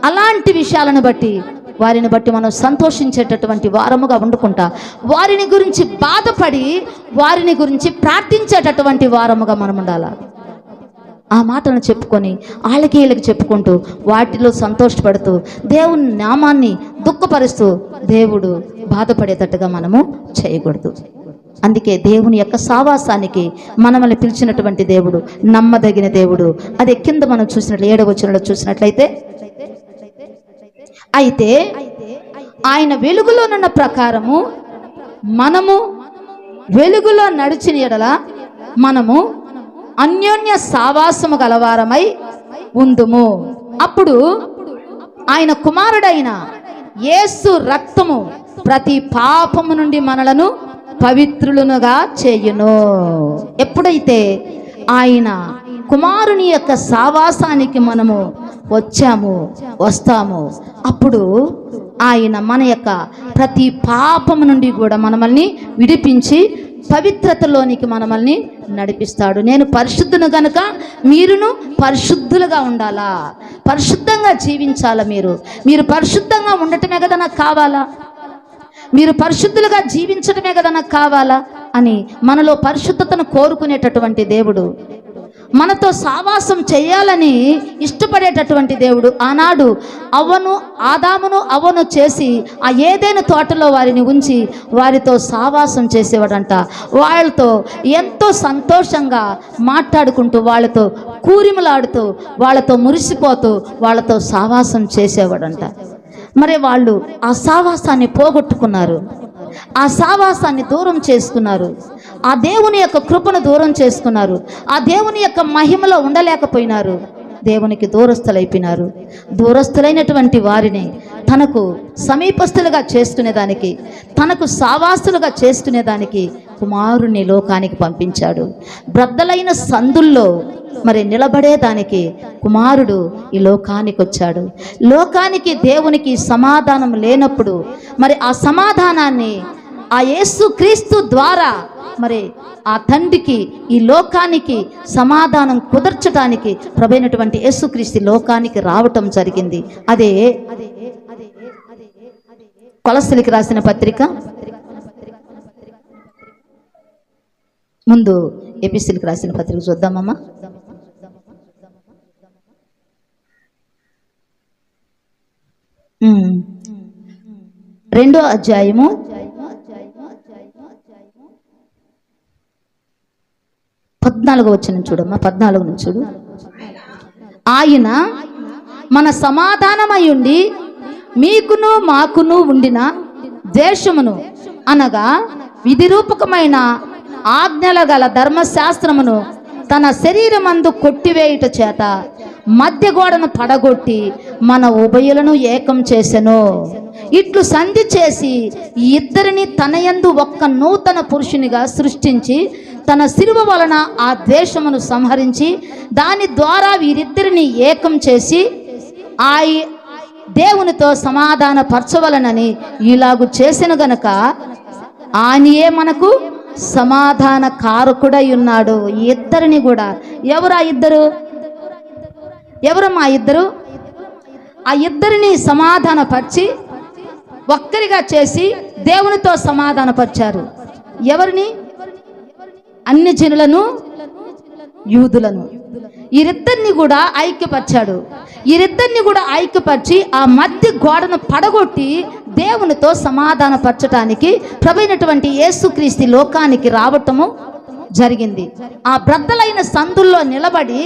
అలాంటి విషయాలను బట్టి వారిని బట్టి మనం సంతోషించేటటువంటి వారముగా వండుకుంటా, వారిని గురించి బాధపడి వారిని గురించి ప్రార్థించేటటువంటి వారముగా మనం ఉండాలి. ఆ మాటను చెప్పుకొని వాళ్ళకి వీళ్ళకి చెప్పుకుంటూ వాటిలో సంతోషపడుతూ దేవుని నామాన్ని దుఃఖపరుస్తూ దేవుడు బాధపడేటట్టుగా మనము చేయకూడదు. అందుకే దేవుని యొక్క సావాసానికి మనల్ని పిలిచినటువంటి దేవుడు నమ్మదగిన దేవుడు. అదే కింద మనం చూసినట్లు 7వ వచనంలో చూసినట్లయితే, అయితే ఆయన వెలుగులోనున్న ప్రకారము మనము వెలుగులో నడిచిన ఎడల మనము అన్యోన్య సావాసము గలవారమై ఉందుము. అప్పుడు ఆయన కుమారుడైన యేసు రక్తము ప్రతి పాపము నుండి మనలను పవిత్రులుగా చేయును. ఎప్పుడైతే ఆయన కుమారుని యొక్క సావాసానికి మనము వస్తాము, అప్పుడు ఆయన మన యొక్క ప్రతి పాపము నుండి కూడా మనల్ని విడిపించి పవిత్రతలోనికి మనల్ని నడిపిస్తాడు. నేను పరిశుద్ధును గనుక మీరును పరిశుద్ధులుగా ఉండాలా, పరిశుద్ధంగా జీవించాలా. మీరు పరిశుద్ధంగా ఉండటమే కదా నాకు కావాలా, మీరు పరిశుద్ధులుగా జీవించడమే కదా నాకు కావాలా అని మనలో పరిశుద్ధతను కోరుకునేటటువంటి దేవుడు, మనతో సావాసం చేయాలని ఇష్టపడేటటువంటి దేవుడు. ఆనాడు ఆదామును అవ్వను చేసి ఆ ఏదైనా తోటలో వారిని ఉంచి వారితో సావాసం చేసేవాడంట. వాళ్ళతో ఎంతో సంతోషంగా మాట్లాడుకుంటూ, వాళ్ళతో కూరిమలాడుతూ, వాళ్ళతో మురిసిపోతూ వాళ్ళతో సావాసం చేసేవాడంట. మరి వాళ్ళు ఆ సావాసాన్ని పోగొట్టుకున్నారు, ఆ సావాసాన్ని దూరం చేసుకున్నారు, ఆ దేవుని యొక్క కృపను దూరం చేసుకున్నారు, ఆ దేవుని యొక్క మహిమలో ఉండలేకపోయినారు, దేవునికి దూరస్తులైపోయినారు. దూరస్తులైనటువంటి వారిని తనకు సమీపస్తులుగా చేసుకునేదానికి, తనకు సావాసులుగా చేసుకునేదానికి కుమారుని లోకానికి పంపించాడు. బ్రద్దలైన సందుల్లో మరి నిలబడేదానికి కుమారుడు ఈ లోకానికి వచ్చాడు. లోకానికి దేవునికి సమాధానం లేనప్పుడు మరి ఆ సమాధానాన్ని ఆ యేసుక్రీస్తు ద్వారా మరి ఆ తండ్రికి ఈ లోకానికి సమాధానం కుదర్చడానికి ప్రభువైనటువంటి యేసుక్రీస్తు లోకానికి రావటం జరిగింది. అదే కొలస్సీలకు రాసిన పత్రిక ముందు ఎపిసిల్కి రాసిన పత్రిక చూద్దామమ్మా. రెండో అధ్యాయము 14వ వచనం చూడమ్మా. 14 నుంచి చూడు. ఆయన మన సమాధానమయ్యుండి మీకును మాకును ఉండిన దేశమును అనగా విధిరూపకమైన ఆజ్ఞల గల ధర్మశాస్త్రమును తన శరీరమందు కొట్టివేయుట చేత మధ్య గోడను పడగొట్టి మన ఉభయులను ఏకం చేసెను. ఇట్లు సంధి చేసి ఈ ఇద్దరిని తన యందు ఒక్క నూతన పురుషునిగా సృష్టించి తన శిలువ వలన ఆ ద్వేషమును సంహరించి దాని ద్వారా వీరిద్దరిని ఏకం చేసి దేవునితో సమాధాన పరచవలనని ఇలాగు చేసిన గనుక ఆయనయే మనకు సమాధాన కారకుడై ఉన్నాడు. ఇద్దరిని కూడా ఎవరు? ఆ ఇద్దరు ఎవరమ్మా? ఇద్దరు. ఆ ఇద్దరిని సమాధాన పరిచి ఒక్కరిగా చేసి దేవునితో సమాధానపరిచారు. ఎవరిని? అన్ని జనులను, యూదులను. వీరిద్దరిని కూడా ఐక్యపరిచాడు. వీరిద్దరిని కూడా ఐక్యపరిచి ఆ మధ్య గోడను పడగొట్టి దేవునితో సమాధానపరచటానికి ప్రభువైనటువంటి యేసుక్రీస్తు లోకానికి రావటము జరిగింది. ఆ బ్రద్దలైన సందుల్లో నిలబడి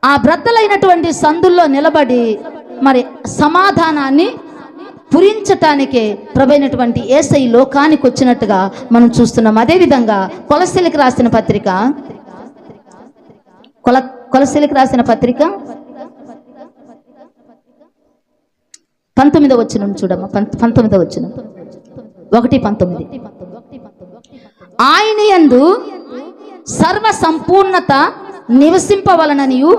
ఆ బ్రద్దలైనటువంటి సందుల్లో నిలబడి మరి సమాధానాన్ని పురించటానికే ప్రభువైనటువంటి యేసయ్య లోకానికి వచ్చినట్టుగా మనం చూస్తున్నాం. అదేవిధంగా కొలస్సీలకు రాసిన పత్రిక కొలస్సీలకు రాసిన పత్రిక 19వ వచనం చూడమ్మా. 19వ వచనం 1:19. ఆయన యందు సర్వ సంపూర్ణత నివసింపవలననియు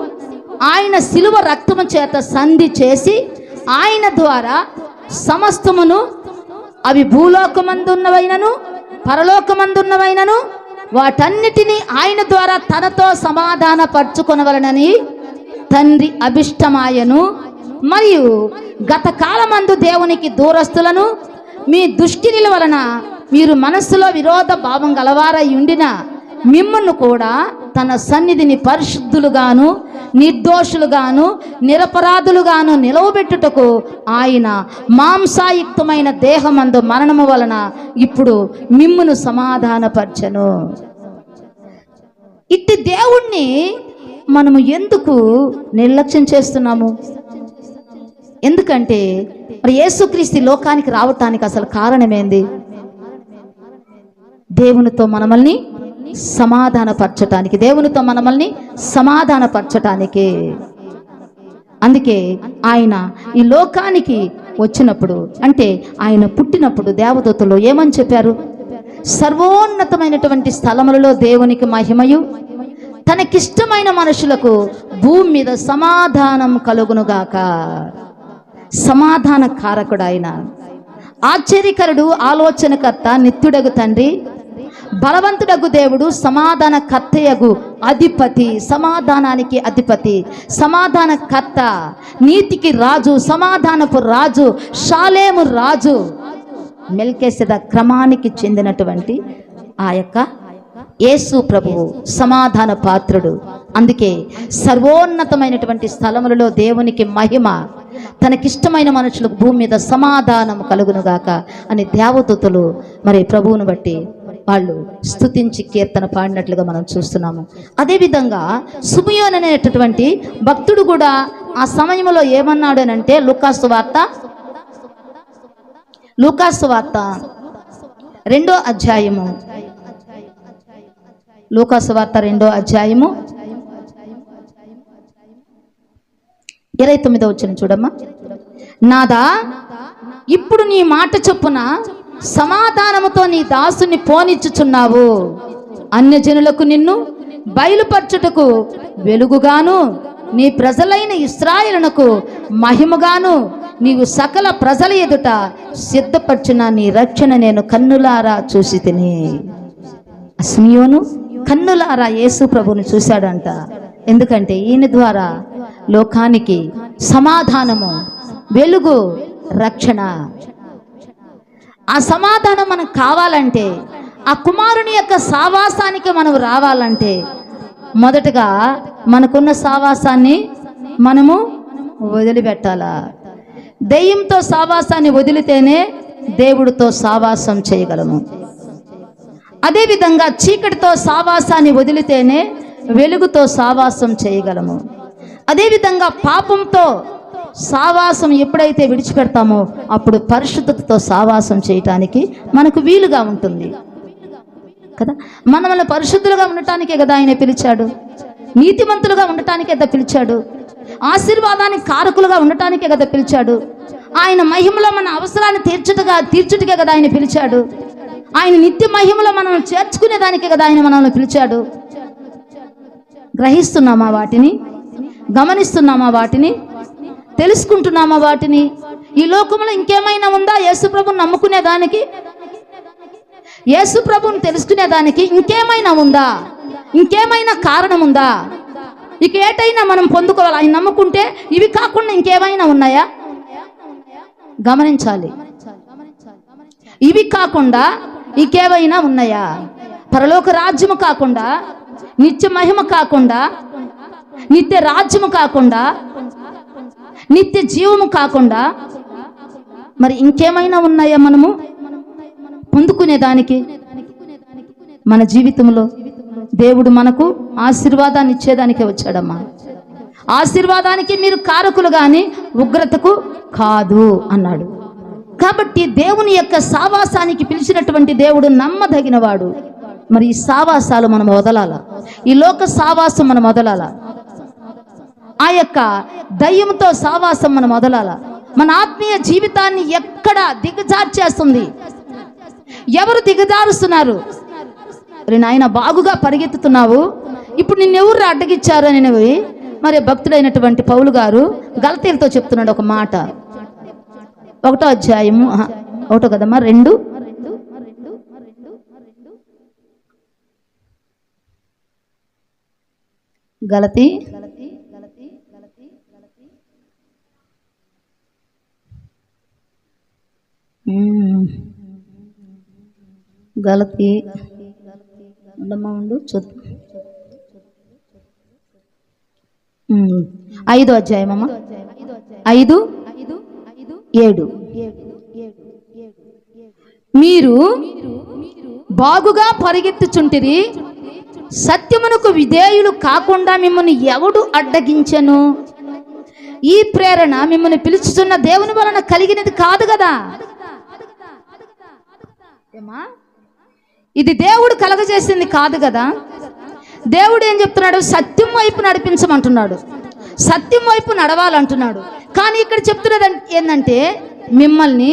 ఆయన శిలువ రక్తము చేత సంధి చేసి ఆయన ద్వారా సమస్తమును, అవి భూలోకమందున్నవైనను పరలోకమందున్నవైనను వాటన్నిటినీ ఆయన ద్వారా తనతో సమాధాన పరచుకొనవలనని తండ్రి అభిష్టమాయను. మరియు గత కాలమందు దేవునికి దూరస్తులను మీ దుష్కిరీల వలన మీరు మనస్సులో విరోధ భావం గలవారై ఉండిన మిమ్మల్ని కూడా తన సన్నిధిని పరిశుద్ధులుగాను నిర్దోషులుగాను నిరపరాధులుగాను నిలవబెట్టుటకు ఆయన మాంసాయుక్తమైన దేహమందు మరణము వలన ఇప్పుడు మిమ్మును సమాధానపరచెను. ఇట్టి దేవుణ్ణి మనము ఎందుకు నిర్లక్ష్యం చేస్తున్నాము? ఎందుకంటే మరి యేసుక్రీస్తు లోకానికి రావటానికి అసలు కారణమేంది? దేవునితో మనల్ని సమాధానపరచటానికి, దేవునితో మనల్ని సమాధానపరచటానికి. అందుకే ఆయన ఈ లోకానికి వచ్చినప్పుడు, అంటే ఆయన పుట్టినప్పుడు దేవదూతలు ఏమని చెప్పారు? సర్వోన్నతమైనటువంటి స్థలములలో దేవునికి మహిమయు, తనకిష్టమైన మనుషులకు భూమి మీద సమాధానం కలుగునుగాక. సమాధాన కారకుడు ఆయన, ఆశ్చర్యకరుడు, ఆలోచనకర్త, నిత్యుడగు తండ్రి, బలవంతుడగు దేవుడు, సమాధాన కర్తయగు అధిపతి, సమాధానానికి అధిపతి, సమాధాన కర్త, నీతికి రాజు, సమాధానపు రాజు, షాలేము రాజు, మెల్కీసెద క్రమానికి చెందినటువంటి ఆ యొక్క యేసు ప్రభువు సమాధాన పాత్రుడు. అందుకే సర్వోన్నతమైనటువంటి స్థలములలో దేవునికి మహిమ, తనకిష్టమైన మనుషులకు భూమి మీద సమాధానం కలుగునుగాక అని దేవదూతలు మరి ప్రభువును బట్టి వాళ్ళు స్తుతించి కీర్తన పాడినట్లుగా మనం చూస్తున్నాము. అదేవిధంగా సిమియోను అనేటటువంటి భక్తుడు కూడా ఆ సమయంలో ఏమన్నాడు అని అంటే, లూకాసు వార్త 2వ అధ్యాయము, లూకాసు వార్త 2వ అధ్యాయము 29వ వచనం చూడమ్మా. నాదా, ఇప్పుడు నీ మాట చొప్పున సమాధానముతో నీ దాసుని పోనిచ్చుచున్నావు. అన్యజనులకు నిన్ను బయలుపరచుటకు వెలుగుగాను, నీ ప్రజలైన ఇశ్రాయేలునకు మహిమగాను నీవు సకల ప్రజల ఎదుట సిద్ధపరచిన నీ రక్షణ నేను కన్నులారా చూసి తిని. సిమియోను కన్నులారా యేసు ప్రభువుని చూశాడంట. ఎందుకంటే ఈయన ద్వారా లోకానికి సమాధానము, వెలుగు, రక్షణ. ఆ సమాధానం మనకు కావాలంటే, ఆ కుమారుని యొక్క సావాసానికి మనం రావాలంటే, మొదటగా మనకున్న సావాసాన్ని మనము వదిలిపెట్టాలా. దెయ్యంతో సావాసాన్ని వదిలితేనే దేవుడితో సావాసం చేయగలము. అదేవిధంగా చీకటితో సావాసాన్ని వదిలితేనే వెలుగుతో సావాసం చేయగలము. అదేవిధంగా పాపంతో సావాసం ఎప్పుడైతే విడిచిపెడతామో అప్పుడు పరిశుద్ధతతో సావాసం చేయటానికి మనకు వీలుగా ఉంటుంది కదా. మనల్ని పరిశుద్ధులుగా ఉండటానికే కదా ఆయన పిలిచాడు, నీతిమంతులుగా ఉండటానికే కదా పిలిచాడు, ఆశీర్వాదానికి కారకులుగా ఉండటానికే కదా పిలిచాడు, ఆయన మహిమలో మన అవసరాన్ని తీర్చుటకే కదా ఆయన పిలిచాడు, ఆయన నిత్య మహిమలో మనం చేర్చుకునే దానికే కదా ఆయన మనల్ని పిలిచాడు. గ్రహిస్తున్నామా వాటిని? గమనిస్తున్నామా వాటిని? తెలుసుకుంటున్నామా వాటిని? ఈ లోకంలో ఇంకేమైనా ఉందా యేసుప్రభుని నమ్ముకునేదానికి? యేసుప్రభుని తెలుసుకునేదానికి ఇంకేమైనా ఉందా? ఇంకేమైనా కారణం ఉందా? ఇక ఏటైనా మనం పొందుకోవాలి. ఆయన నమ్ముకుంటే ఇవి కాకుండా ఇంకేమైనా ఉన్నాయా? గమనించాలి. ఇవి కాకుండా ఇంకేమైనా ఉన్నాయా? పరలోక రాజ్యము కాకుండా, నిత్య మహిమ కాకుండా, నిత్య రాజ్యము కాకుండా, నిత్య జీవము కాకుండా మరి ఇంకేమైనా ఉన్నాయా మనము పొందుకునేదానికి? మన జీవితంలో దేవుడు మనకు ఆశీర్వాదాన్ని ఇచ్చేదానికే వచ్చాడమ్మా. ఆశీర్వాదానికి మీరు కారకులు కానీ ఉగ్రతకు కాదు అన్నాడు. కాబట్టి దేవుని యొక్క సావాసానికి పిలిచినటువంటి దేవుడు నమ్మదగినవాడు. మరి ఈ సావాసాలు మనం వదలాల, ఈ లోక సావాసం మనం వదలాల, ఆ యొక్క దయ్యంతో సావాసం మనం వదలాల. మన ఆత్మీయ జీవితాన్ని ఎక్కడ దిగజార్చేస్తుంది? ఎవరు దిగజారుస్తున్నారు? నాయన బాగుగా పరిగెత్తుతున్నావు, ఇప్పుడు నిన్నెవరు అడ్డగిచ్చారు అని మరి భక్తుడైనటువంటి పౌలు గారు గలతీయులతో చెప్తున్నాడు ఒక మాట. 1వ అధ్యాయము 1 కదమ్మా 2 గలతీ 5వ అధ్యాయం అమ్మా 5:7 మీరు బాగుగా పరిగెత్తుచుంటిరి, సత్యమునకు విధేయులు కాకుండా మిమ్మల్ని ఎవడు అడ్డగించెను? ఈ ప్రేరణ మిమ్మల్ని పిలుచుతున్న దేవుని వలన కలిగినది కాదు కదా. ఇది దేవుడు కలగజేసింది కాదు కదా. దేవుడు ఏం చెప్తున్నాడు? సత్యం వైపు నడిపించమంటున్నాడు, సత్యం వైపు నడవాలంటున్నాడు. కానీ ఇక్కడ చెప్తున్నది ఏంటంటే మిమ్మల్ని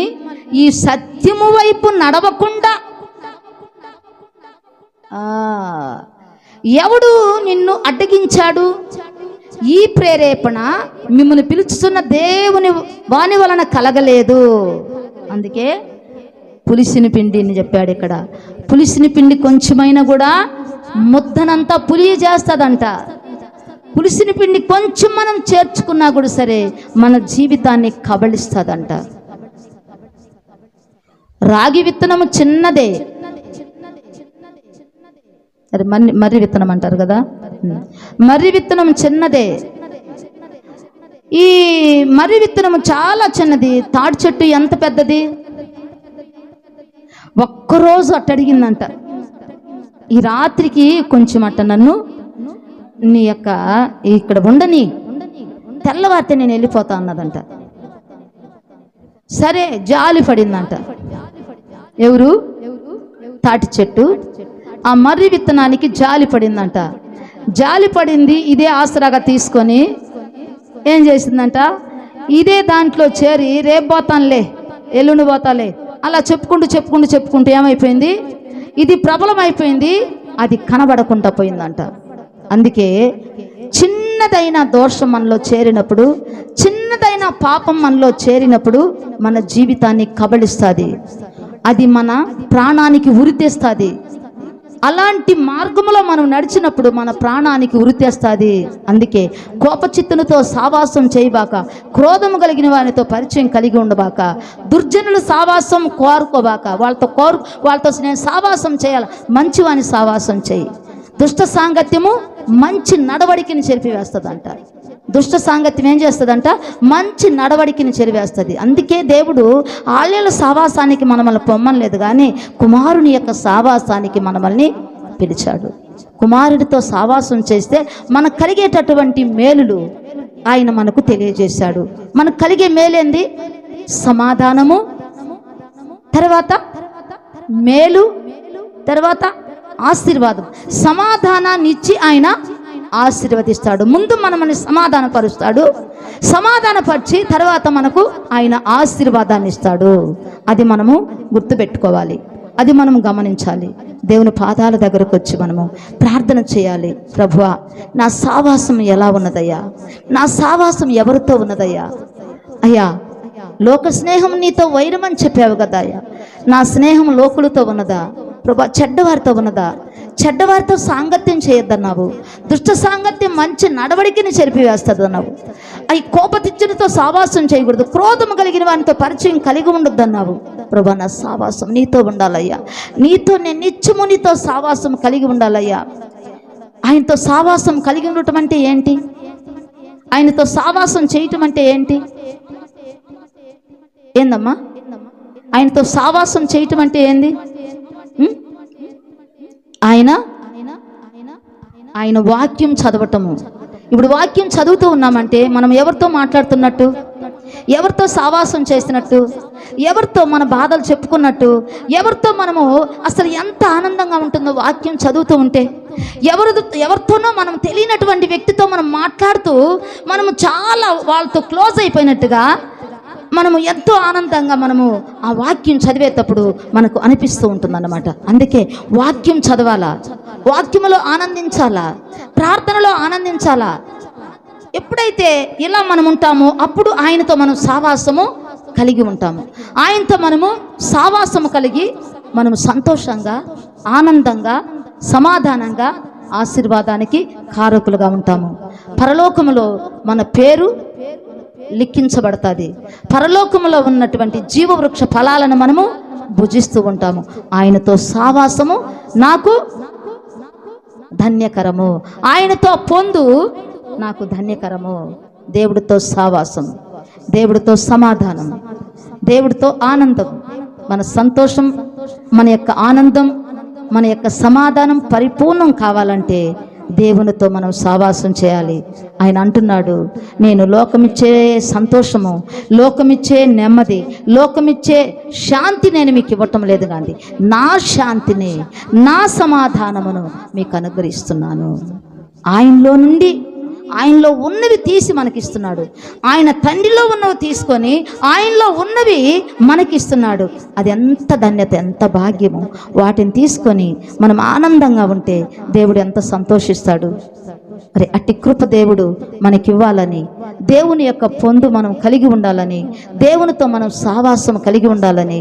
ఈ సత్యము వైపు నడవకుండా ఎవడు నిన్ను అడ్డగించాడు? ఈ ప్రేరేపణ మిమ్మల్ని పిలుచుతున్న దేవుని వాని వలన కలగలేదు. అందుకే పులిసిన పిండిని చెప్పాడు ఇక్కడ. పులిసిన పిండి కొంచెమైనా కూడా ముద్దనంతా పులి చేస్తుందంట. పులిసిన పిండి కొంచెం మనం చేర్చుకున్నా కూడా సరే మన జీవితాన్ని కబళిస్తుందంట. రాగి విత్తనము చిన్నదే, సరే మర్రి విత్తనం అంటారు కదా, మర్రి విత్తనం చిన్నదే. ఈ మర్రి విత్తనము చాలా చిన్నది. తాడి చెట్టు ఎంత పెద్దది? ఒక్కరోజు అట్టడిగిందంట, ఈ రాత్రికి కొంచెం అట్ట నన్ను నీ యొక్క ఇక్కడ ఉండని, తెల్లవారితే నేను వెళ్ళిపోతా అన్నదంట. సరే జాలి పడిందంట. ఎవరు? తాటి చెట్టు. ఆ మర్రి విత్తనానికి జాలి పడిందంట. జాలి పడింది. ఇదే ఆసరాగా తీసుకొని ఏం చేసిందంట? ఇదే దాంట్లో చేరి రేపు పోతానులే, ఎల్లుండి పోతాలే, అలా చెప్పుకుంటూ ఏమైపోయింది? ఇది ప్రబలం అయిపోయింది, అది కనబడకుండా పోయిందంట. అందుకే చిన్నదైన దోషం మనలో చేరినప్పుడు, చిన్నదైన పాపం మనలో చేరినప్పుడు మన జీవితాన్ని కబళిస్తుంది, అది మన ప్రాణానికి ఉరి తెస్తుంది. అలాంటి మార్గంలో మనం నడిచినప్పుడు మన ప్రాణానికి ఉరితేస్తుంది. అందుకే కోపచిత్తునితో సావాసం చేయబాక, క్రోధము కలిగిన వారితో పరిచయం కలిగి ఉండబాక, దుర్జనుల సావాసం కోరుకోబాక. వాళ్ళతో నేను సావాసం చేయాలి, మంచివాని సావాసం చేయి. దుష్ట సాంగత్యము మంచి నడవడికని చెరిపివేస్తుందంట. దుష్ట సాంగత్యం ఏం చేస్తుందంట? మంచి నడవడికని చెరివేస్తుంది. అందుకే దేవుడు ఆళ్యల సావాసానికి మనల్ని పొమ్మనలేదు, కానీ కుమారుని యొక్క సావాసానికి మనల్ని పిలిచాడు. కుమారుడితో సావాసం చేస్తే మనకు కలిగేటటువంటి మేలులు ఆయన మనకు తెలియజేశాడు. మనకు కలిగే మేలేంది? సమాధానము, తర్వాత మేలు, తర్వాత ఆశీర్వాదం. సమాధానాన్ని ఇచ్చి ఆయన ఆశీర్వదిస్తాడు. ముందు మనల్ని సమాధానపరుస్తాడు, సమాధానపరిచి తర్వాత మనకు ఆయన ఆశీర్వాదాన్ని ఇస్తాడు. అది మనము గుర్తుపెట్టుకోవాలి, అది మనం గమనించాలి. దేవుని పాదాల దగ్గరకు వచ్చి మనము ప్రార్థన చేయాలి. ప్రభువా, నా సావాసం ఎలా ఉన్నదయ్యా? నా సావాసం ఎవరితో ఉన్నదయ్యా? అయ్యా, లోక స్నేహం నీతో వైరమని చెప్పావు కదా అయ్యా. నా స్నేహం లోకులతో ఉన్నదా ప్రభా? చెడ్డవారితో ఉన్నదా? చెడ్డవారితో సాంగత్యం చేయొద్దన్నావు. దుష్ట సాంగత్యం మంచి నడవడికని చెరిపివేస్తుంది అన్నావు. అవి కోపతిచ్చునితో సావాసం చేయకూడదు, క్రోధము కలిగిన వారితో పరిచయం కలిగి ఉండొద్దన్నావు. ప్రభా, నా సావాసం నీతో ఉండాలయ్యా. నీతో నేను నిత్యము నీతో సావాసం కలిగి ఉండాలయ్యా. ఆయనతో సావాసం కలిగి ఉండటం అంటే ఏంటి? ఆయనతో సావాసం చేయటం అంటే ఏంటి? ఏందమ్మా? ఆయనతో సావాసం చేయటం అంటే ఏంది? ఆయన వాక్యం చదవటము. ఇప్పుడు వాక్యం చదువుతూ ఉన్నామంటే మనం ఎవరితో మాట్లాడుతున్నట్టు? ఎవరితో సావాసం చేసినట్టు? ఎవరితో మన బాధలు చెప్పుకున్నట్టు? ఎవరితో మనము అసలు ఎంత ఆనందంగా ఉంటుందో వాక్యం చదువుతూ ఉంటే. ఎవరితోనో మనం తెలియనటువంటి వ్యక్తితో మనం మాట్లాడుతూ మనము చాలా వాళ్ళతో క్లోజ్ అయిపోయినట్టుగా మనము ఎంతో ఆనందంగా మనము ఆ వాక్యం చదివేటప్పుడు మనకు అనిపిస్తూ ఉంటుందన్నమాట. అందుకే వాక్యం చదవాలా, వాక్యములో ఆనందించాలా, ప్రార్థనలో ఆనందించాలా. ఎప్పుడైతే ఇలా మనం ఉంటామో అప్పుడు ఆయనతో మనం సావాసము కలిగి ఉంటాము. ఆయనతో మనము సావాసము కలిగి మనము సంతోషంగా, ఆనందంగా, సమాధానంగా, ఆశీర్వాదానికి కారకులుగా ఉంటాము. పరలోకములో మన పేరు లిఖించబడుతుంది. పరలోకములో ఉన్నటువంటి జీవవృక్ష ఫలాలను మనము భుజిస్తూ ఉంటాము. ఆయనతో సావాసము నాకు ధన్యకరము, ఆయనతో పొందు నాకు ధన్యకరము. దేవుడితో సావాసం, దేవుడితో సమాధానం, దేవుడితో ఆనందం. మన సంతోషం, మన యొక్క ఆనందం, మన యొక్క సమాధానం పరిపూర్ణం కావాలంటే దేవునితో మనం సావాసం చేయాలి. ఆయన అంటున్నాడు, నేను లోకమిచ్చే సంతోషము, లోకమిచ్చే నెమ్మది, లోకమిచ్చే శాంతి నేను మీకు ఇవ్వటం లేదు, కానీ నా శాంతిని, నా సమాధానమును మీకు అనుగ్రహిస్తున్నాను. ఆయనలో నుండి, ఆయనలో ఉన్నవి తీసి మనకిస్తున్నాడు. ఆయన తండ్రిలో ఉన్నవి తీసుకొని ఆయనలో ఉన్నవి మనకిస్తున్నాడు. అది ఎంత ధన్యత, ఎంత భాగ్యము. వాటిని తీసుకొని మనం ఆనందంగా ఉంటే దేవుడు ఎంత సంతోషిస్తాడు. అరే, అట్టి కృప దేవుడు మనకివ్వాలని, దేవుని యొక్క పొందు మనం కలిగి ఉండాలని, దేవునితో మనం సావాసం కలిగి ఉండాలని,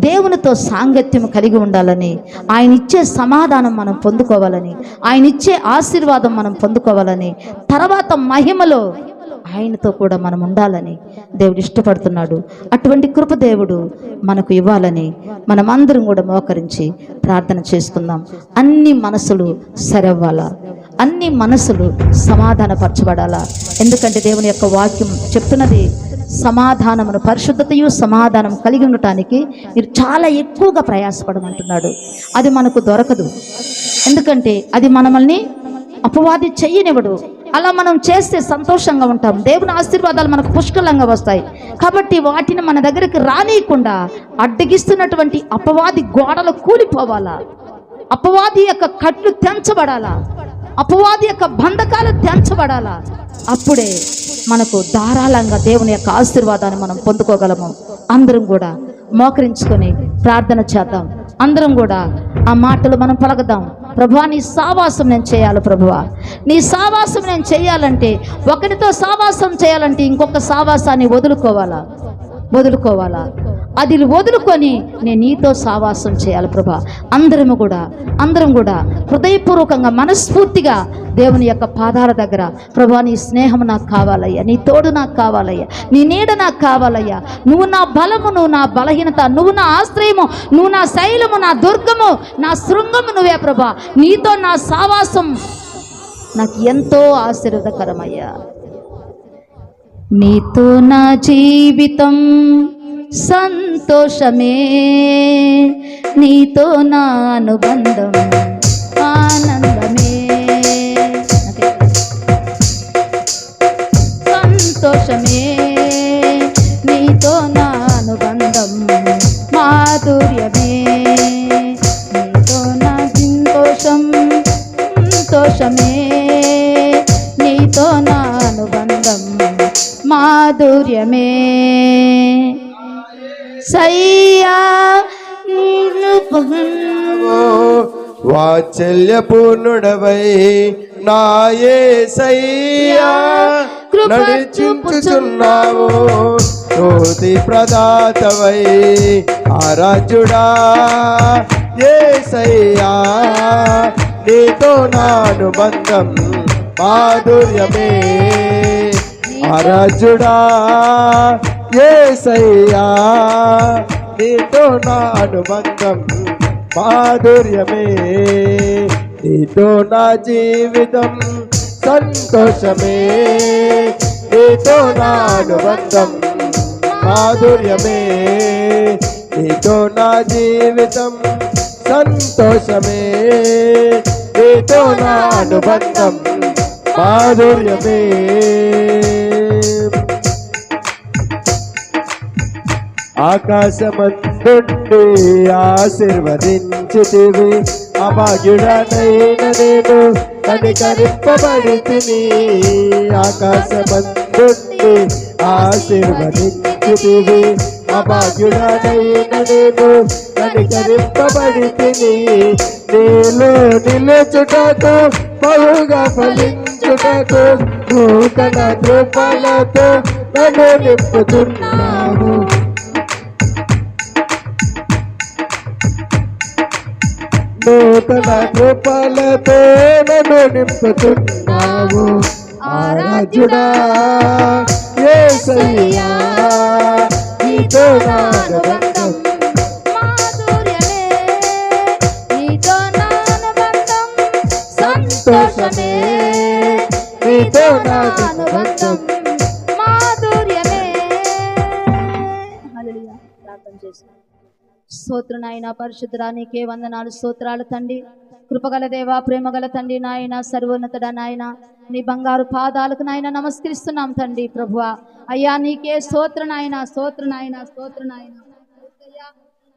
దేవునితో సాంగత్యం కలిగి ఉండాలని, ఆయన ఇచ్చే సమాధానం మనం పొందుకోవాలని, ఆయన ఇచ్చే ఆశీర్వాదం మనం పొందుకోవాలని, తర్వాత మహిమలో ఆయనతో కూడా మనం ఉండాలని దేవుడు ఇష్టపడుతున్నాడు. అటువంటి కృప దేవుడు మనకు ఇవ్వాలని మనమందరం కూడా మోకరించి ప్రార్థన చేసుకుందాం. అన్ని మనసులు సరవ్వాలా, అన్ని మనసులు సమాధానపరచబడాలా. ఎందుకంటే దేవుని యొక్క వాక్యం చెప్తున్నది, సమాధానమును, పరిశుద్ధతయు సమాధానం కలిగి ఉండటానికి మీరు చాలా ఎక్కువగా ప్రయాసపడమంటున్నాడు. అది మనకు దొరకదు, ఎందుకంటే అది మనల్ని అపవాది చెయ్యనివ్వడు. అలా మనం చేస్తే సంతోషంగా ఉంటాం, దేవుని ఆశీర్వాదాలు మనకు పుష్కలంగా వస్తాయి. కాబట్టి వాటిని మన దగ్గరికి రానియకుండా అడ్డగిస్తున్నటువంటి అపవాది గోడలు కూలిపోవాలా, అపవాది యొక్క కట్లు తెంచబడాలా, అపవాది యొక్క బంధకాలు తెంచబడాలా. అప్పుడే మనకు ధారాళంగా దేవుని యొక్క ఆశీర్వాదాన్ని మనం పొందుకోగలము. అందరం కూడా మోకరించుకొని ప్రార్థన చేద్దాం. అందరం కూడా ఆ మాటలు మనం పలకదాం. ప్రభువా, నీ సావాసం నేను చేయాలి. ప్రభువా, నీ సావాసం నేను చేయాలంటే, ఒకరితో సావాసం చేయాలంటే ఇంకొక సావాసాన్ని వదులుకోవాలా. వదులుకోవాలా? అది వదులుకొని నేను నీతో సావాసం చేయాలి ప్రభా. అందరం కూడా హృదయపూర్వకంగా మనస్ఫూర్తిగా దేవుని యొక్క పాదాల దగ్గర, ప్రభా నీ స్నేహం నాకు కావాలయ్యా, నీ తోడు నాకు కావాలయ్యా, నీ నీడ నాకు కావాలయ్యా, నువ్వు నా బలము, నువ్వు నా బలహీనత, నువ్వు నా ఆశ్రయము, నువ్వు నా శైలము, నా దుర్గము, నా శృంగము నువ్వే ప్రభా. నీతో నా సావాసం నాకు ఎంతో ఆశీర్వదకరమయ్యా. నీతో నా జీవితం సంతోషమే, నీతో నా అనుబంధం ఆనందమే. సంతోషమే, నీతో నా అనుబంధం మాధుర్యమే, నీతో నా సంతోషమే, నీతో నా అనుబంధం మాధుర్యమే. సయ్యా
వాత్సల్యపూర్ణుడవై నా యేసయ్యా నడిచించుచున్నావు, స్తుతి ప్రదాతవై ఆరాధ్యుడా యేసయ్యా, నీతో నా అనుబంధం మాధుర్యమే. ఆరాధ్యుడా యేసయ్యా, నీతో నా అనుబంధం మాధుర్యమే. నీతో నా జీవితం సంతోషమే, నీతో నా అనుబంధం మాధుర్యమే. నీతో నా జీవితం సంతోషమే, నీతో నా అనుబంధం మాధుర్యమే. ఆకాశమందుండి ఆశీర్వదించితివి, అభాగ్యుడనైన నేను కనికరింపబడితిని. ఆకాశమందుండి ఆశీర్వదించితివి, అభాగ్యుడనైన నేను కనికరింపబడితిని. నీలో నిలుచుటకు బహుగా ఫలించుటకు నూతన కృపలతో నన్ను నింపుతున్నావు. నూతన కృపలతో నన్ను నింపుతున్నావు. ఆరాధ్యుడా యేసయ్యా, నీతో నా అనుబంధం
మాధుర్యమే, నీతో నా అనుబంధం సంతోషమే, నీతో నా అనుబంధం మాధుర్యమే. హల్లెలూయా. ప్రార్థన చేస్తాం. స్తోత్రనాయన పరిశుద్ధుడా, నీకే వందనాలు, స్తోత్రాలు తండ్రి. కృపగల దేవా, ప్రేమగల తండ్రి నాయన, సర్వోన్నతుడా నాయన, నీ బంగారు పాదాలకు నాయన నమస్కరిస్తున్నాం తండ్రి. ప్రభువా అయ్యా నీకే స్తోత్ర నాయన, స్తోత్ర నాయన, స్తోత్ర నాయన.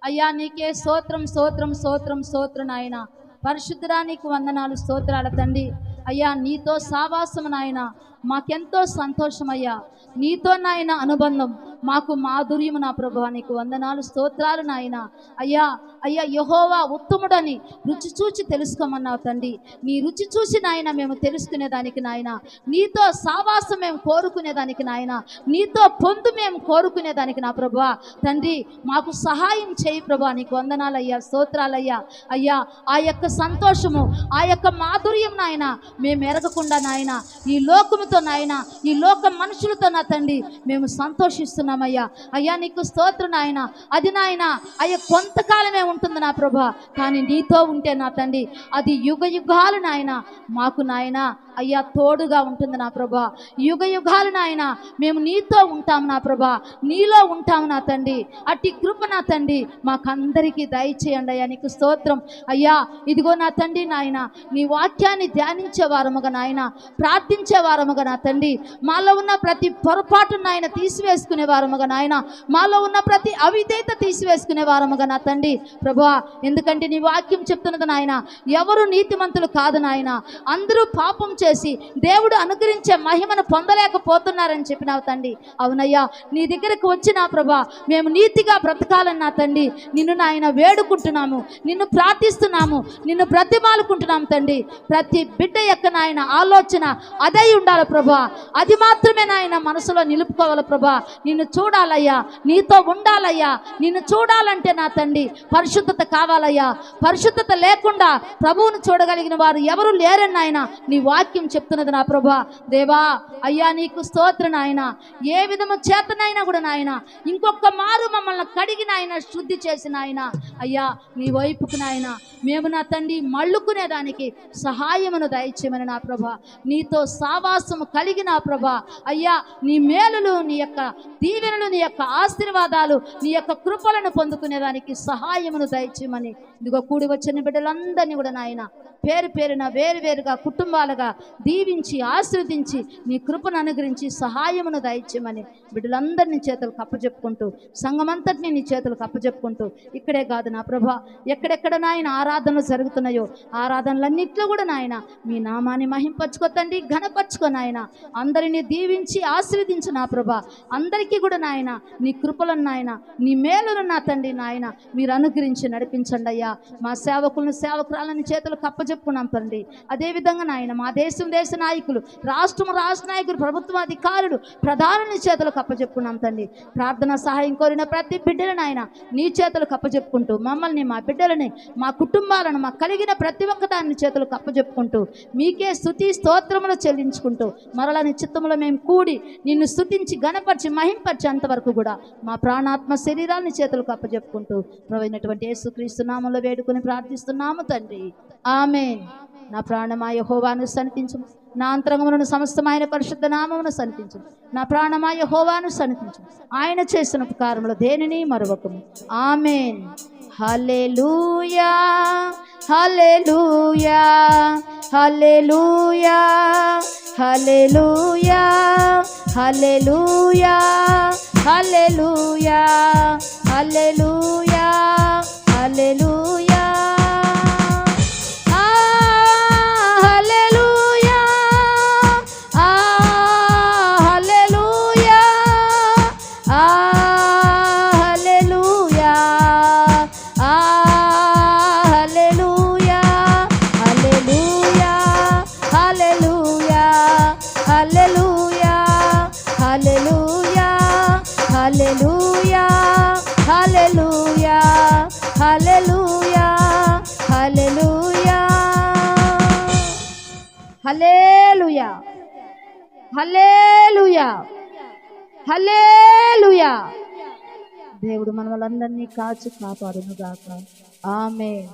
అయ్యా నీకే స్తోత్రం, స్తోత్రం, స్తోత్రం, స్తోత్ర నాయన. పరిశుద్ధుడా నీకు వందనాలు, స్తోత్రాల తండ్రి. అయ్యా నీతో సావాసం నాయన మాకెంతో సంతోషమయ్యా. నీతో నాయన అనుబంధం మాకు మాధుర్యము నా ప్రభువా, నీకు వందనాలు, స్తోత్రాలు నాయన. అయ్యా అయ్యా యెహోవా ఉత్తముడని రుచి చూచి తెలుసుకోమన్నావు తండ్రి. నీ రుచి చూసి నాయన మేము తెలుసుకునేదానికి నాయన, నీతో సావాసం మేము కోరుకునేదానికి నాయన, నీతో పొందు మేము కోరుకునేదానికి నా ప్రభువా తండ్రి మాకు సహాయం చేయి ప్రభువా. నీకు వందనాలయ్యా, స్తోత్రాలయ్యా. అయ్యా ఆ యొక్క సంతోషము, ఆ యొక్క మాధుర్యం నాయన మేము ఎరగకుండా నాయన ఈ లోకముతో నాయన, ఈ లోక మనుషులతో నా తండ్రి మేము సంతోషిస్తున్నామయ్యా. అయ్యా నీకు స్తోత్రం నాయన. అది నాయన అయ్యా కొంతకాలమే ఉంటుంది నా ప్రభా, కానీ నీతో ఉంటే నా తండ్రి అది యుగ యుగాలు నాయన మాకు నాయన అయ్యా తోడుగా ఉంటుంది నా ప్రభా. యుగ యుగాలు నాయన మేము నీతో ఉంటాము నా ప్రభా, నీలో ఉంటాము నా తండ్రి. అట్టి కృప నా తండ్రి మాకందరికీ దయచేయండి అయ్యా. నీకు స్తోత్రం అయ్యా. ఇదిగో నా తండ్రి నాయన నీ వాక్యాన్ని ధ్యానించే వారముగా నాయన, ప్రార్థించే వారముగా నా తండ్రి, మాలో ఉన్న ప్రతి పొరపాటు నాయన తీసివేసుకునే వారముగా నాయన, మాలో ఉన్న ప్రతి అవిధేయత తీసివేసుకునే వారముగా నా తండ్రి ప్రభువా. ఎందుకంటే నీ వాక్యం చెప్తున్నది నాయన, ఎవరు నీతిమంతులు కాదు నాయన, అందరూ పాపం చేసి దేవుడు అనుగ్రహించే మహిమను పొందలేకపోతున్నారని చెప్పినావు తండ్రి. అవునయ్యా, నీ దగ్గరకు వచ్చిన ప్రభా మేము నీతిగా బ్రతకాలని నా తండ్రి నిన్ను నాయన వేడుకుంటున్నాము, నిన్ను ప్రార్థిస్తున్నాము, నిన్ను బ్రతిమాలుకుంటున్నాము తండ్రి. ప్రతి బిడ్డ యొక్క నాయన ఆలోచన అదే ఉండాలి ప్రభా, అది మాత్రమే నాయన మనసులో నిలుపుకోవాలి ప్రభా. నిన్ను చూడాలయ్యా, నీతో ఉండాలయ్యా. నిన్ను చూడాలంటే నా తండ్రి పరిశుద్ధత కావాలయ్యా. పరిశుద్ధత లేకుండా ప్రభువును చూడగలిగిన వారు ఎవరు లేరని నాయన నీ వాక్యం చెప్తున్నది నా ప్రభా. దేవా అయ్యా నీకు స్తోత్ర నాయన. ఏ విధము చేతనైనా కూడా నాయన ఇంకొక మారు మమ్మల్ని కడిగి నాయన శుద్ధి చేసిన ఆయన అయ్యా నీ వైపుకు నాయన మేము నా తండ్రి మళ్ళుకునేదానికి సహాయమును దయచేయమని నా ప్రభా. నీతో సావాసము కలిగిన ప్రభా అయ్యా నీ మేలులు, నీ యొక్క దీవెనలు, నీ యొక్క ఆశీర్వాదాలు, నీ యొక్క కృపలను పొందుకునేదానికి సహాయమును దయచేయమని ఇదిగో కూడి వచ్చిన బిడ్డలందరినీ కూడా నాయన పేరు పేరున వేరువేరుగా కుటుంబాలుగా దీవించి ఆశీర్వదించి నీ కృపను అనుగ్రహించి సహాయమును దయచేయమని బిడ్డలందరినీ చేతులకు అప్పచెప్పుకుంటూ సంఘమంతటినీ నీ చేతులకు అప్పచెప్పుకుంటూ ఇక్కడే కాదు నా ప్రభా ఎక్కడెక్కడ నాయన ఆరాధనలు జరుగుతున్నాయో ఆరాధనలన్నింటిలో కూడా నాయన మీ నామాన్ని మహింపరచుకో తండ్రి, ఘనపరచుకో నాయన. అందరినీ దీవించి ఆశీర్వదించు నా ప్రభా. అందరికీ కూడా నాయన నీ కృపలను నాయన నీ మేలును నా తండ్రి నాయన మీరు అనుగ్రహించి నడిపించండి అయ్యా. మా సేవకులను సేవకురాలని చేతులకు అప్పచెప్పుకున్నాం తండ్రి. అదేవిధంగా నాయన మా దేశ నాయకులు, రాష్ట్ర నాయకులు, ప్రభుత్వ అధికారులు, ప్రధాని చేతులకు అప్పచెప్పుకున్నాం తండ్రి. ప్రార్థన సహాయం కోరిన ప్రతి బిడ్డలను నాయన నీ చేతులకు అప్పచెప్పుకుంటూ మమ్మల్ని, మా బిడ్డలని, మా కుటుంబాలను, మా కలిగిన ప్రతి ఒక్క దాన్ని చేతులకు అప్పచెప్పుకుంటూ మీకే స్తుతి స్తోత్రములు చెల్లించుకుంటూ మరలా నీ చిత్తములో మేము కూడి నిన్ను స్తుతించి ఘనపరిచి మహింపరిచి అంతవరకు కూడా మా ప్రాణాత్మ శరీరాన్ని చేతులకు అప్పచెప్పుకుంటూ ప్రభువైనటువంటి యేసుక్రీస్తు నామములో వేడుకొని ప్రార్థిస్తున్నాము తండ్రి. ఆమేన్. నా ప్రాణమా యెహోవాను సన్నిధించు, నా అంతరంగములను సమస్తమైన పరిశుద్ధ నామమును సన్నిధించు. నా ప్రాణమా యెహోవాను సన్నిధించు, ఆయన చేసిన ఉపకారములు దేనిని మరువకము. ఆమేన్. హల్లెలూయా హల్లెలూయా హల్లెలూయా హల్లెలూయా హల్లెలూయా హల్లెలూయా హల్లెలూయా హల్లెలూయా హల్లెలూయా హల్లెలూయా హల్లెలూయా. దేవుడు మనలందరినీ కాచి కాపాడును గాక. ఆమేన్.